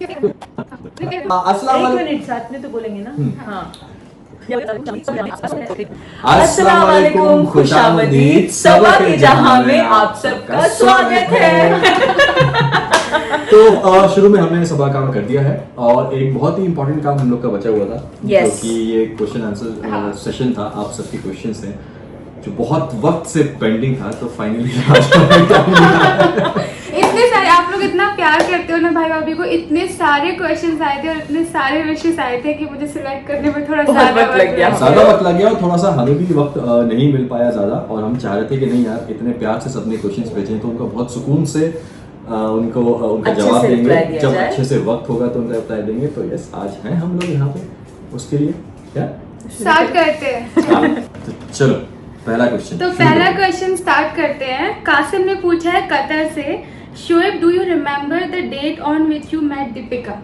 अस्सलाम एक मिनट साथ में तो बोलेंगे ना। हाँ। अस्सलाम वालेकुम, खुशामदीद, सबा के जहां में आप सबका स्वागत है। तो शुरू में हमने सबा काम कर दिया है और एक बहुत ही इंपॉर्टेंट काम हम लोग का बचा हुआ था, Yes. जो कि ये क्वेश्चन आंसर सेशन था। आप सबके क्वेश्चंस हैं जो बहुत वक्त से पेंडिंग था, तो फाइनली इतने सारे आप लोग इतना प्यार करते हो ना भाई भाभी को, इतने सारे क्वेश्चंस आए थे और इतने सारे विशेस आए थे कि मुझे सिलेक्ट करने में थोड़ा बहुत ज्यादा वक्त लग गया। ज्यादा वक्त लग गया और थोड़ा सा हमें भी वक्त नहीं मिल पाया ज्यादा, और हम चाह रहे थे कि नहीं यार, इतने प्यार से सबने क्वेश्चंस भेजे तो उनको बहुत सुकून से उनका अच्छे जवाब से देंगे। reply दिया जब जाए। अच्छे से वक्त होगा तो उनका रिप्लाई देंगे। तो यस, आज हैं हम लोग यहाँ पे उसके लिए। क्या स्टार्ट करते हैं। तो चलो पहला क्वेश्चन। तो पहला क्वेश्चन स्टार्ट करते हैं। कासिम ने पूछा है कतर से, Shoaib do you remember the date on which you met Deepika?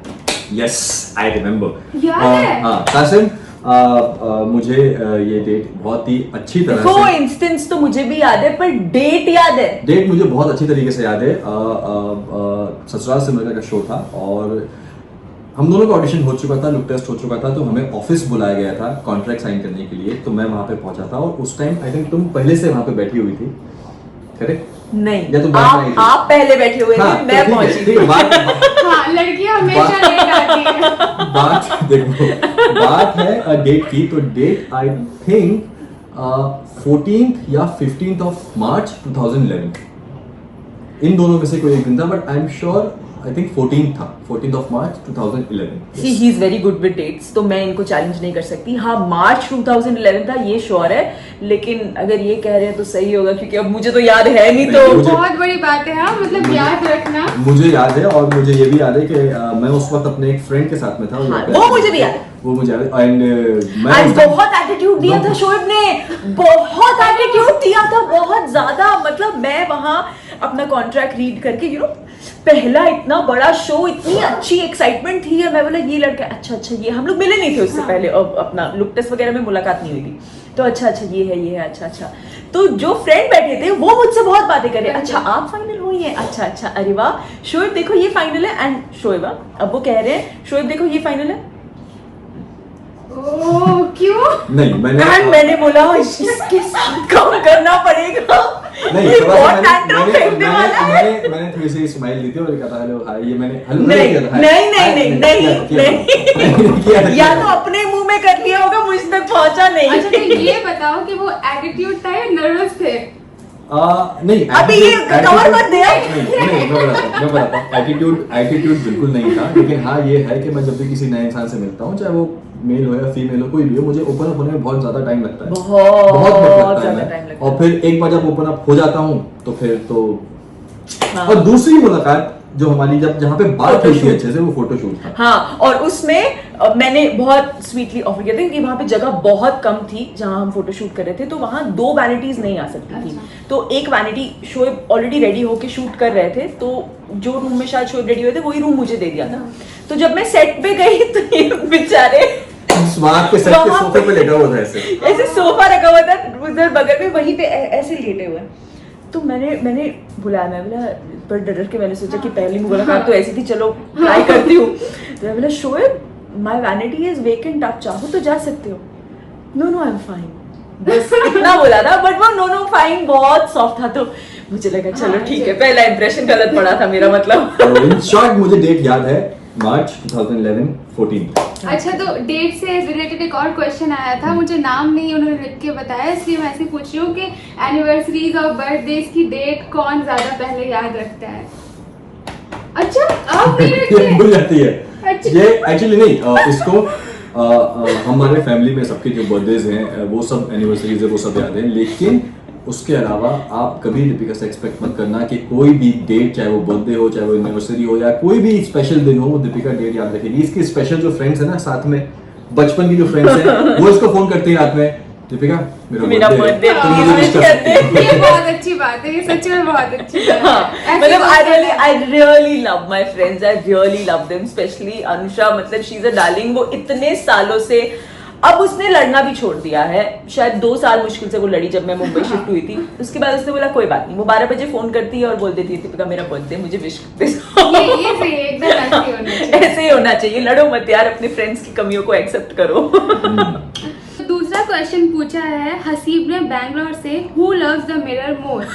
Yes, I remember. याद है? हाँ कासिम, मुझे ये डेट बहुत ही अच्छी तरह देखो से, इंस्टेंस तो मुझे भी याद है पर डेट याद है। डेट मुझे बहुत अच्छी तरीके से याद है। ससुराल सिमरन का शो था और हम दोनों का ऑडिशन हो चुका था, लुक टेस्ट हो चुका था, तो हमें ऑफिस बुलाया गया था कॉन्ट्रैक्ट साइन करने के लिए। तो मैं वहां पे पहुंचा था और उस टाइम आई थिंक तुम पहले से वहां पे बैठी हुई थी, करेक्ट? नहीं, या तुम बाद में आई थी? आप पहले बैठे हुए थे, हाँ, मैं तो पहुंची ठीक है, बात हाँ, लड़कियां हमेशा लेट आती है। बात देखो, बात है डेट की। तो डेट आई थिंक 14th या 15th ऑफ मार्च 2011, इन दोनों में से कोई एक दिन था, but I am sure I think 14th था, 14th of March 2011। See he is very good with dates, तो मैं इनको चैलेंज नहीं कर सकती। हाँ, मार्च 2011 था, ये श्योर है, लेकिन अगर ये कह रहे हैं तो सही होगा, क्योंकि अब मुझे तो याद है नहीं। तो मुझे- बहुत बड़ी बात है। हाँ, मतलब याद रखना। मुझे याद है, और मुझे ये भी याद है कि मैं उस वक्त अपने एक फ्रेंड के साथ में था। हाँ, वो मुझे भी याद है। वो मुझे याद है। एंड मैं आज उस दिन- बहुत एटीट्यूड दिया था शोएब ने, बहुत एटीट्यूड दिया था, बहुत ज्यादा। मतलब मैं वहां अपना कॉन्ट्रैक्ट रीड करके पहला इतना बड़ा शो, इतनी अच्छी एक्साइटमेंट थी, और मैं बोला ये लड़का, अच्छा ये हम लोग मिले नहीं थे उससे पहले, अपना लुक टेस्ट वगैरह में मुलाकात नहीं हुई थी। तो अच्छा ये है, अच्छा। तो जो फ्रेंड बैठे थे वो मुझसे बहुत बातें कर रहे, अच्छा आप फाइनल हुई है, अच्छा अरे वाह शोएब देखो ये फाइनल है। एंड शोएब अब वो कह रहे हैं शोएब देखो ये फाइनल है। ओह, क्यों? नहीं, मैंने बोला इसके साथ काम करना पड़ेगा। नहीं, ये थोड़ा सा बहुत tantrum फेंकने वाला है। मैंने थोड़ी सी स्माइल दी थी और कहा था हेलो हाय, ये मैंने हेलो नहीं किया था, हाय। नहीं किया था। या तो अपने मुंह में कर लिया होगा, मुझ तक पहुंचा नहीं। अच्छा, तो ये बताओ कि वो एटीट्यूड था या नर्वस थे? नहीं, अभी ये कवर मत दे। नहीं, मैं बताता हूँ। एटीट्यूड बिल्कुल नहीं था, लेकिन हाँ ये है कि मैं जब भी किसी नए इंसान से मिलता हूँ, चाहे वो मेल हो या फीमेल हो, कोई भी हो, मुझे ओपन अप होने में बहुत ज्यादा टाइम लगता है, बहुत वक्त ज्यादा लगता टाइम है। लगता और फिर एक बार जब ओपन अप हो जाता हूँ तो फिर तो हाँ। और दूसरी मुलाकात जो हमारी जहाँ पे बात हुई थी अच्छे से, वो फोटोशूट था। हाँ, और उसमें मैंने बहुत स्वीटली ऑफर किया था, क्योंकि वहां पे जगह बहुत कम थी जहां हम फोटोशूट कर रहे थे, तो वहां 2 वैनिटीज नहीं आ सकती थी। तो एक वैनिटी शोएब ऑलरेडी रेडी होके शूट कर रहे थे, तो जो रूम में शायद शोएब रेडी हुए थे वही रूम मुझे दे दिया था। तो जब मैं सेट पे गई तो ये बेचारे स्मार्ट के सेट के सोफे पे लेटा हुआ था, ऐसे सोफा रखा हुआ था उधर बगल में, वहीं पे ऐसे लेटे हुए। तो मैंने बुलाया, मैं बोला पर डर के, मैंने सोचा कि पहली मुलाकात तो ऐसी थी, चलो ट्राई करती हूँ। तो मैं बोला Shoaib my vanity is vacant, आप चाहो तो जा सकते हो। नो आई एम फाइन, बस इतना बोला था। बट वो नो फाइन बहुत सॉफ्ट था, तो मुझे लगा चलो ठीक है, पहला इंप्रेशन गलत पड़ा था मेरा, मतलब। तो इन शॉर्ट मुझे डेट याद है, मार्च 2011 14। अच्छा, तो डेट से रिलेटेड एक और क्वेश्चन आया था, मुझे नाम नहीं उन्होंने लिख के बताया, इसलिए मैं ऐसे पूछ रही हूँ कि एनिवर्सरीज और बर्थडेज की डेट कौन ज्यादा पहले याद रखता है? अच्छा, आप नहीं रखते? भूल जाती है। अच्छा। ये एक्चुअली नहीं, इसको हमारे फैमिली में सबके जो बर्थडेज हैं, वो सब एनिवर्सरीज है, वो सब याद है, लेकिन उसके अलावा आप कभी दीपिका से एक्सपेक्ट मत करना कि कोई भी डेट, चाहे वो बर्थडे हो, चाहे वो एनिवर्सरी हो, या कोई भी स्पेशल दिन हो, वो दीपिका डेट याद रखेगी। इसकी स्पेशल जो फ्रेंड्स है ना साथ में, बचपन की जो फ्रेंड्स हैं, वो इसको फोन करते हैं रात में, दीपिका मेरा बर्थडे, birthday, तो मुझे wish कर सकती हो। ये बहुत अच्छी बात है, ये सच में बहुत अच्छी बात है। ऐसे मतलब बहुत I really love my friends, I really love them, especially Anusha, मतलब she's a darling। वो इतने सालों से, अब उसने लड़ना भी छोड़ दिया है, शायद 2 साल मुश्किल से वो लड़ी जब मैं मुंबई शिफ्ट हुई थी। उसके बाद उसने बोला कोई बात नहीं, वो 12 बजे फोन करती है और बोल देती है दीपिका मेरा बर्थडे, मुझे विश कर दे। ये सही है, एकदम ऐसे ही होना चाहिए। ऐसे ही होना चाहिए, लड़ो मत यार, अपने फ्रेंड्स की कमियों को एक्सेप्ट करो। तो दूसरा क्वेश्चन पूछा है हसीब ने बैंगलोर से, who loves the mirror more?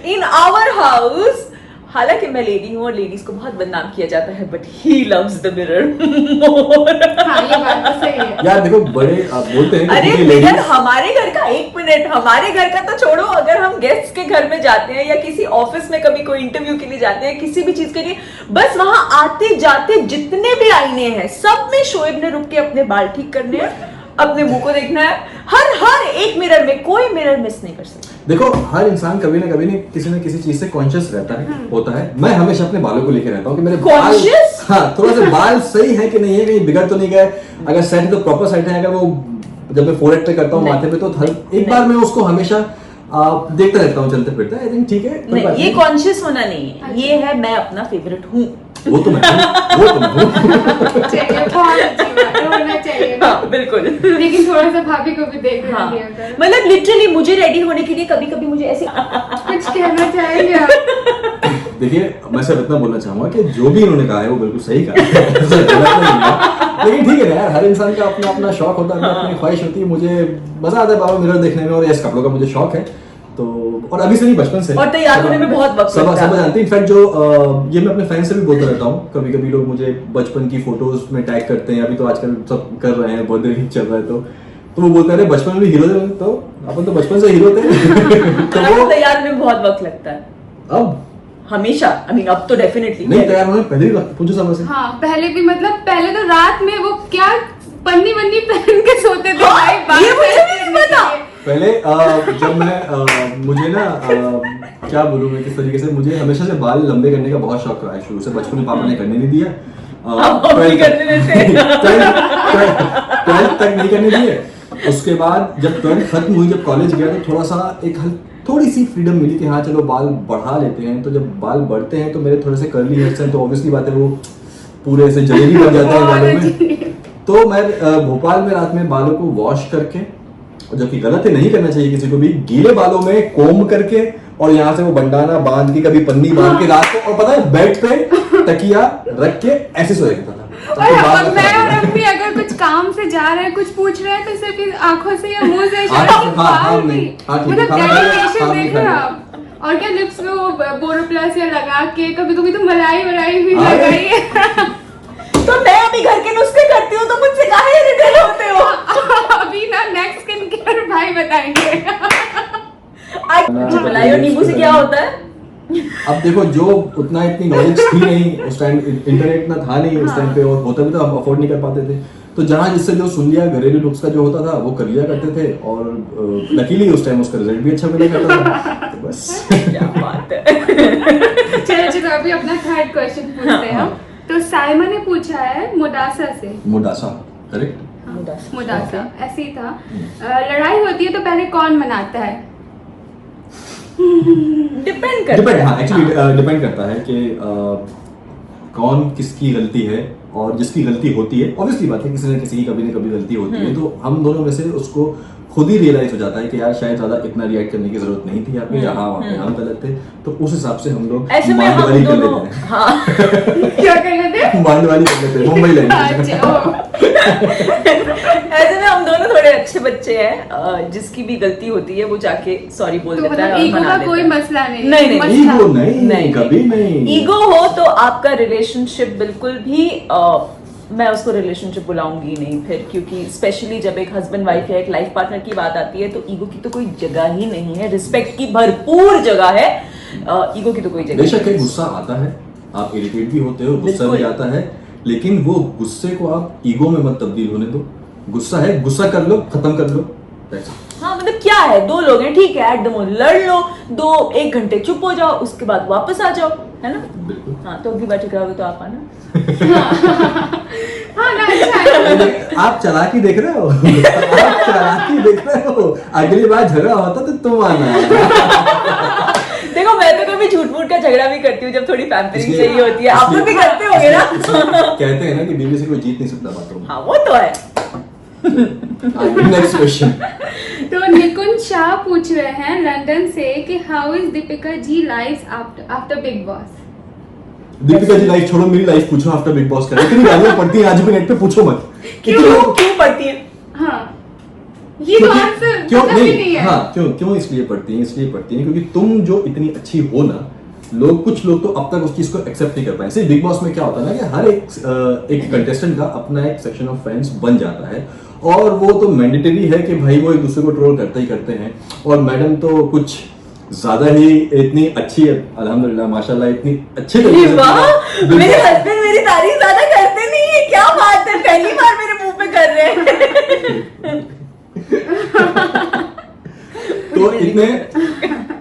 In our house, हालांकि मैं लेडी हूँ और लेडीज को बहुत बदनाम किया जाता है, but he loves the mirror more. हाँ, ये बात तो सही है। यार देखो बड़े आप बोलते हैं कि अरे क्योंकि मिरर ladies- हमारे घर का, एक मिनट, हमारे घर का तो छोड़ो, अगर हम गेस्ट के घर में जाते हैं या किसी ऑफिस में कभी कोई इंटरव्यू के लिए जाते हैं, किसी भी चीज के लिए, बस वहां आते जाते जितने भी आईने हैं सब में शोएब ने रुक के अपने बाल ठीक करने हैं, अपने मुंह को देखना है, हर एक मिरर में, कोई मिरर मिस नहीं कर सकता। देखो हर इंसान कभी ना कभी किसी न किसी चीज से कॉन्शियस रहता है, होता है। मैं हमेशा अपने बालों को लेकर रहता हूँ कि मेरे बाल, Conscious? हाँ, थोड़ा सा बाल सही है कि नहीं है, कहीं बिगड़ तो नहीं गए, अगर सेट है तो प्रॉपर सेट है, अगर वो जब मैं फोरहेड पे करता हूँ नहीं। माथे पे तो एक बार मैं उसको हमेशा देखता रहता हूँ चलते फिरते, आई थिंक ठीक है, कोई नहीं, बात ये नहीं। कॉन्शियस होना नहीं है, ये है मैं अपना फेवरेट हूँ। वो तो मैं हूँ। चाहिए, बहुत अच्छी बात है, होना चाहिए। हाँ, बिल्कुल। लेकिन थोड़ा सा भाभी को भी देख हाँ, लिया कर। मतलब लिटरली मुझे रेडी होने के लिए कभी कभी मुझे ऐसे कुछ कहना चाहेंगे आप? देखिए मैं सिर्फ इतना बोलना चाहूंगा कि जो भी इन्होंने कहा है वो बिल्कुल सही कहा है। ऐसा गलत नहीं है। लेकिन ठीक है यार, हर इंसान का अपना अपना शौक होता है, अपनी ख्वाहिश होती है। मुझे मजा आता है बाबा मिरर देखने में, और यस कपड़ों का मुझे शौक है, तो और अभी से नहीं, बचपन से। और तैयार होने में बहुत वक्त सब लगता है। सब जानते हैं। इनफैक्ट जो ये मैं अपने फैन से भी बोलता रहता हूँ, कभी कभी लोग मुझे बचपन की फोटोज में टैग करते हैं, अभी तो आजकल सब कर रहे हैं, बर्थडे भी चल रहा है, तो वो बोलते हैं बचपन में भी हीरो थे, तो अपन तो बचपन से हीरो थे। तो आपको वो तैयार होने में बहुत वक्त लगता है अब हमेशा, आई मीन अब तो डेफिनेटली नहीं तैयार होने पहले भी पूछो समय से। हाँ, पहले भी, मतलब पहले तो रात में वो क्या पन्नी वन्नी पहन के सोते थे भाई, बाल ये मुझे सेट भी नहीं करने पता। के लिए। पहले जब मैं मुझे ना क्या बोलूं मैं किस तरीके से, मुझे हमेशा से बाल लंबे करने का बहुत शौक रहा है शुरू से। बचपन में पापा ने करने नहीं दिया, अब भी करने देते। 12th तक नहीं करने दिए। उसके बाद जब 12th खत्म हुई, जब कॉलेज गया, तो थोड़ा सा थोड़ी सी फ्रीडम मिली कि हाँ चलो बाल बढ़ा लेते हैं। तो जब बाल बढ़ते हैं तो मेरे थोड़े से कर्ली हेयर्स हैं, तो ऑब्वियसली बात है वो पूरे ऐसे जलेबी बन जाते हैं बालों में। तो मैं भोपाल में रात में बालों को वॉश करके, जो कि गलत है, नहीं करना चाहिए किसी को भी, गीले बालों में कोम करके और यहाँ से वो बंडाना बांध के, कभी पन्नी बांध के रात को, और पता है बेड पे तकिया रख के ऐसे सो जाता था। और मैं और अम्मी अगर कुछ काम से जा रहे हैं, कुछ पूछ रहे हैं, तो सिर्फ आंखों से या मुंह से इशारा की बाल नहीं, मतलब डेडिकेशन देख रहे हो आप। और क्या लिप्स में वो बोरोप्लस या लगा के, कभी कभी तो मलाई भी लगाई है। तो मैं अभी घर के नुस्खे करती हूँ, तो मुझसे काहे इरिटेट होते हो? अभी ना नेक्स्ट स्किन केयर भाई बताएंगे। मलाई और नींबू से क्या होता है? अब देखो, जो उतना इतनी नॉलेज थी नहीं उस टाइम, इंटरनेट ना था नहीं उस टाइम पे, और होता भी तो हम अफोर्ड नहीं कर पाते थे, तो जहाँ जिससे जो सुन लिया, घरेलू नुस्खा जो होता था वो कर लिया करते थे, और लकीली उस टाइम उसका रिजल्ट भी अच्छा मिला करता था। तो बस क्या बात है। चलो अभी अपना थर्ड क्वेश्चन पूछते हैं हम। तो साइमा ने पूछा है मोडासा से। मोडासा, करेक्ट। मोडासा ऐसे ही था। लड़ाई होती है तो पहले कौन मनाता है? डिपेंड करता डिपेंड, है। हाँ एक्चुअली डिपेंड करता है कि कौन किसकी गलती है, और जिसकी गलती होती है, ऑब्वियसली बात है किसी न किसी की कभी न कभी गलती होती है, तो हम दोनों में से उसको खुद ही रियलाइज हो जाता है कि यार शायद ज्यादा इतना रिएक्ट करने की जरूरत नहीं थी आपको, या हाँ वहाँ पे हम गलत थे, तो उस हिसाब से हम लोग ऐसे में हम मांडवाली कर दोनों, लेते हैं। हाँ, क्या कर लेते हैं? मांडवाली कर लेते हैं, मुंबई लैंग्वेज। अच्छा, ओ। ऐसे में हम दोनों थोड़े अच्छे बच्चे हैं। जिसकी भी गलती होती है वो जाके सॉरी बोल तो देता मतलब है और ईगो मना का लेता कोई है। मसला नहीं। नहीं, मसला- ईगो नहीं, कभी नहीं। ईगो हो तो आपका रिलेशनशिप बिल्कुल भी मैं उसको रिलेशनशिप बुलाऊंगी नहीं फिर, क्योंकि स्पेशली जब एक हस्बैंड वाइफ या एक लाइफ पार्टनर की बात आती है तो ईगो की तो कोई जगह ही नहीं है। रिस्पेक्ट की भरपूर जगह है, ईगो की तो कोई जगह बेशक नहीं है, गुस्सा आता है, आप इरिटेट भी होते हो, गुस्सा बिल्कुल। भी आता है, लेकिन वो गुस्से को आप ईगो में मत तब्दील होने दो। गुस्सा है, गुस्सा कर लो, खत्म कर लो। That's it। हाँ, मतलब क्या है, दो लोग हैं, ठीक है, एट द मोस्ट लड़ लो, 1 घंटे चुप हो जाओ, उसके बाद वापस आ जाओ, है ना? बिल्कुल। हाँ, तो अगली बार ठिकराओगे तो आप आना। हाँ ना, अच्छा है। आप चालाकी देख रहे हो, आप चालाकी देख रहे हो, अगली बार झगड़ा होता तो तुम आना। देखो, मैं तो कभी झूठ मूठ का झगड़ा भी करती हूँ जब थोड़ी पैम्परिंग इसलिए- चाहिए होती है। आप लोग भी करते होंगे ना? कहते हैं ना कि बीवी से कोई जीत नहीं सकता बातों में। हाँ, वो तो है। Next question. तो निकुंज शाह पूछ रहे हैं लंदन से कि how is Deepika ji life after Bigg Boss. Deepika ji life छोड़ो, मेरी लाइफ पूछो आफ्टर बिग बॉस का। इतनी गालियां पड़ती हैं आज भी नेट पे, पूछो मत। क्यों पढ़ती है? हाँ, ये तो आंसर क्यों पता भी नहीं है। हाँ, क्यों इसलिए पढ़ती हैं? इसलिए पढ़ती हैं क्योंकि तुम जो इतनी अच्छी हो ना, कुछ लोग तो अब तक उस चीज को एक्सेप्ट नहीं कर पाए। सिर्फ बिग बॉस में क्या होता है ना कि हर एक कंटेस्टेंट का अपना एक सेक्शन ऑफ फैंस बन जाता है, और वो तो मैंडेटरी है कि भाई वो एक दूसरे को ट्रोल करते ही करते हैं। और मैडम तो कुछ ज्यादा ही इतनी अच्छी है, अल्हम्दुलिल्लाह माशाल्लाह, इतनी अच्छी तरीके से वाह, मेरे हस्बैंड मेरी तारीफ ज्यादा करते नहीं है, क्या बात है, पहली बार मेरे मुंह पे कर रहे हैं। तो इतने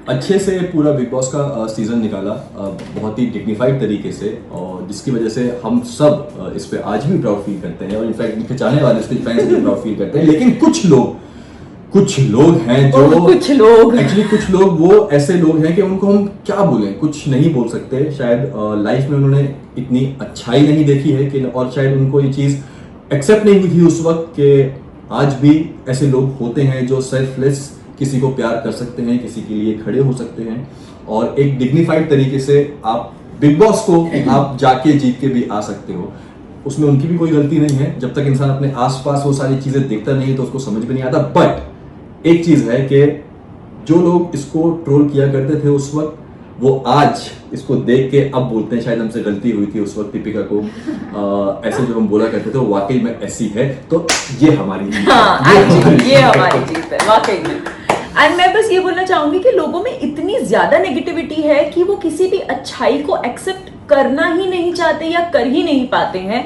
अच्छे से पूरा बिग बॉस का सीजन निकाला, बहुत ही डिग्निफाइड तरीके से, और जिसकी वजह से हम सब इस पे आज भी प्राउड फील करते हैं, और इनफैक्ट इनके चाहने वाले इसके फैंस भी प्राउड फील करते हैं। लेकिन कुछ लोग हैं जो एक्चुअली कुछ लोग वो ऐसे लोग हैं कि उनको हम क्या बोलें, कुछ नहीं बोल सकते। शायद लाइफ में उन्होंने इतनी अच्छाई नहीं देखी है कि, और शायद उनको ये चीज एक्सेप्ट नहीं हुई थी उस वक्त कि आज भी ऐसे लोग होते हैं जो सेल्फलेस किसी को प्यार कर सकते हैं, किसी के लिए खड़े हो सकते हैं, और एक डिग्निफाइड तरीके से आप बिग बॉस को आप जाके जीत के भी आ सकते हो। उसमें उनकी भी कोई गलती नहीं है। जब तक इंसान अपने आसपास वो सारी चीजें देखता नहीं है तो उसको समझ में नहीं आता। बट एक चीज है कि जो लोग इसको ट्रोल किया करते थे उस वक्त, वो आज इसको देख के अब बोलते हैं शायद हमसे गलती हुई थी उस वक्त दीपिका को ऐसे जो हम बोला करते थे वो वाकई में ऐसी है। तो ये हमारी जीत है, ये हमारी जीत है वाकई में। एंड मैं बस ये बोलना चाहूंगी कि लोगों में इतनी ज्यादा नेगेटिविटी है कि वो किसी भी अच्छाई को एक्सेप्ट करना ही नहीं चाहते या कर ही नहीं पाते हैं।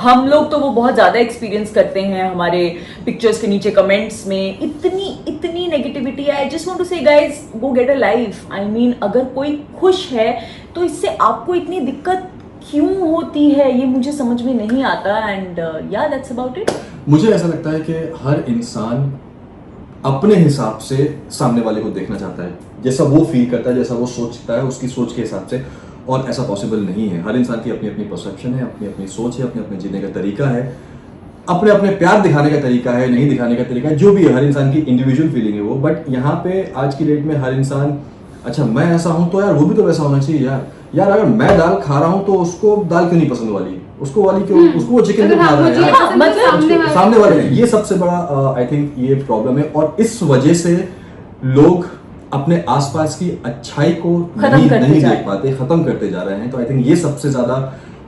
हम लोग तो वो बहुत ज्यादा एक्सपीरियंस करते हैं, हमारे पिक्चर्स के नीचे कमेंट्स में इतनी नेगेटिविटी है। आई जस्ट वांट टू से guys, go get a life. I mean, अगर कोई खुश है तो इससे आपको इतनी दिक्कत क्यों होती है, ये मुझे समझ में नहीं आता। एंड या दैट्स अबाउट इट। मुझे ऐसा लगता है कि हर इंसान अपने हिसाब से सामने वाले को देखना चाहता है, जैसा वो फील करता है, जैसा वो सोचता है, उसकी सोच के हिसाब से। और ऐसा पॉसिबल नहीं है। हर इंसान की अपनी अपनी परसेप्शन है, अपनी अपनी सोच है, अपने अपने जीने का तरीका है, अपने अपने प्यार दिखाने का तरीका है, नहीं दिखाने का तरीका है, जो भी है, हर इंसान की इंडिविजुअल फीलिंग है वो। बट यहाँ पे आज की डेट में हर इंसान, अच्छा मैं ऐसा हूं तो यार वो भी तो वैसा होना चाहिए यार अगर मैं दाल खा रहा हूं तो उसको दाल क्यों नहीं पसंद वाली, उसको वाली क्यों, उसको वो चिकन क्यों खा रहा है यार, मतलब सामने वाले हैं। ये सबसे बड़ा आई थिंक ये प्रॉब्लम है, और इस वजह से लोग अपने आसपास की अच्छाई को नहीं देख पाते, खत्म करते जा रहे हैं। तो आई थिंक ये सबसे ज्यादा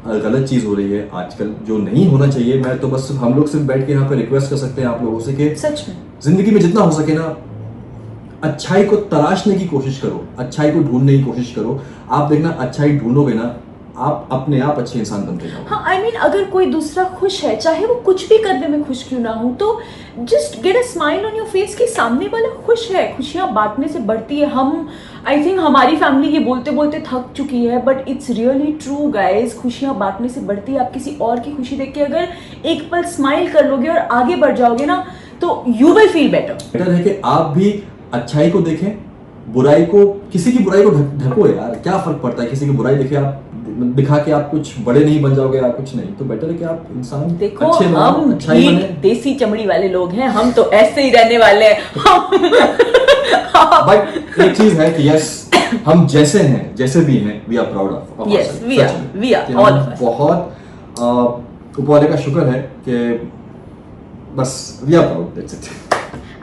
गलत चीज हो रही है आजकल, जो नहीं होना चाहिए। मैं तो बस हम लोग सिर्फ बैठ के यहाँ पे रिक्वेस्ट कर सकते हैं आप लोगों से कि सच में जिंदगी में जितना हो सके ना, अच्छाई को तलाशने की कोशिश करो, अच्छाई को ढूंढने की कोशिश करो। आप देखना, अच्छाई ढूंढोगे ना, आप अपने आप अच्छे इंसान बनते जाओगे। हाँ, आई मीन, अगर कोई दूसरा खुश है, चाहे वो कुछ भी करने में खुश क्यों ना हो, तो just get a smile on your face कि सामने वाला खुश है। खुशियां बांटने से बढ़ती है। हम, आई थिंक हमारी फैमिली ये बोलते बोलते थक चुकी है, but it's really true guys. खुशियां बांटने से बढ़ती है। आप किसी और की खुशी देख के अगर एक पल स्माइल कर लोगे और आगे बढ़ जाओगे ना, तो यू विल फील बेटर है कि आप भी अच्छाई को देखें, बुराई को, किसी की बुराई को ढको यार, क्या फर्क पड़ता है। किसी की बुराई देखे आप, दिखा के आप कुछ बड़े नहीं बन जाओगे, आप कुछ नहीं, तो बेटर है कि आप इंसान देखो, अच्छे हम अच्छाई बने। देसी चमड़ी वाले लोग हैं, हम तो ऐसे ही रहने वाले हैं। बट एक चीज है कि यस, हम जैसे हैं, जैसे भी हैं, we are proud of. Yes, we are all of us. बहुत ऊपर वाले का शुक्र है कि बस we are proud, that's it.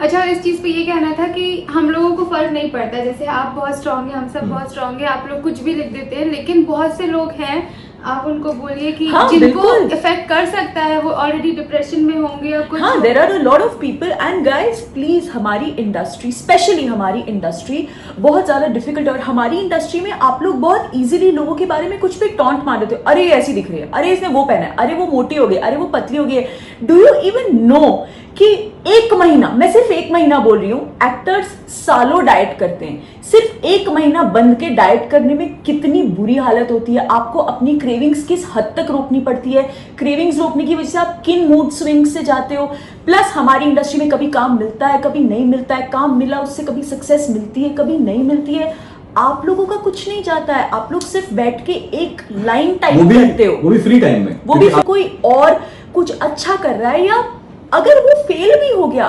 अच्छा, इस चीज पे ये कहना था कि हम लोगों को फर्क नहीं पड़ता, जैसे आप बहुत स्ट्रांग हैं, हम सब बहुत स्ट्रांग हैं, आप लोग कुछ भी लिख देते हैं, लेकिन बहुत से लोग हैं, आप उनको बोलिए कि हाँ, जिनको इफेक्ट कर सकता है, वो ऑलरेडी डिप्रेशन में होंगे या कुछ। हाँ, there are a lot of people. And guys please, हमारी इंडस्ट्री, स्पेशली हमारी इंडस्ट्री बहुत ज्यादा डिफिकल्ट है। और हमारी इंडस्ट्री में आप लोग बहुत इजीली लोगों के बारे में कुछ भी टॉन्ट मार देते हो। अरे ये ऐसी दिख रही है, अरे इसने वो पहना है, अरे वो मोटी हो गई, अरे वो पतली हो गई है। डू यू इवन नो कि एक महीना, मैं सिर्फ एक महीना बोल रही हूँ, एक्टर्स सालों डाइट करते हैं। सिर्फ एक महीना बंद के डाइट करने में कितनी बुरी हालत होती है। आपको अपनी क्रेविंग्स किस हद तक रोकनी पड़ती है। क्रेविंग्स रोकने की वजह से आप किन मूड स्विंग से जाते हो। प्लस हमारी इंडस्ट्री में कभी काम मिलता है, कभी नहीं मिलता है। काम मिला उससे कभी सक्सेस मिलती है, कभी नहीं मिलती है। आप लोगों का कुछ नहीं जाता है। आप लोग सिर्फ बैठ के एक लाइन टाइप करते हो, वो भी फ्री टाइम में, वो भी कोई और कुछ अच्छा कर रहा है या अगर वो फेल भी हो गया,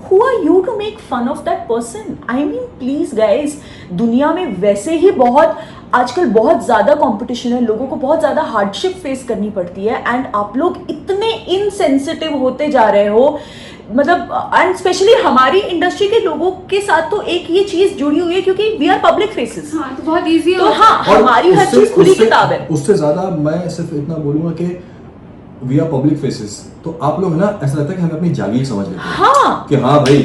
who are you to make fun of that person? I mean, please guys, दुनिया में वैसे ही बहुत आजकल बहुत ज़्यादा कंपटीशन है, लोगों को बहुत ज़्यादा हार्डशिप फेस करनी पड़ती है, एंड आप लोग इतने इनसेंसिटिव होते जा रहे हो, मतलब एंड स्पेशली हमारी इंडस्ट्री के लोगों के साथ तो एक ये चीज जुड़ी हुई है क्योंकि वी आर पब्लिक फेसेस। हाँ, तो बहुत इजी तो हो। हाँ, हमारी हर चीज खुली किताब है। उससे ज्यादा मैं सिर्फ इतना बोलूंगा कि वी आर पब्लिक फेसेस, तो आप लोग है ना, ऐसा लगता है कि हमें अपनी जागीर समझ लेते हैं हाँ कि हाँ भाई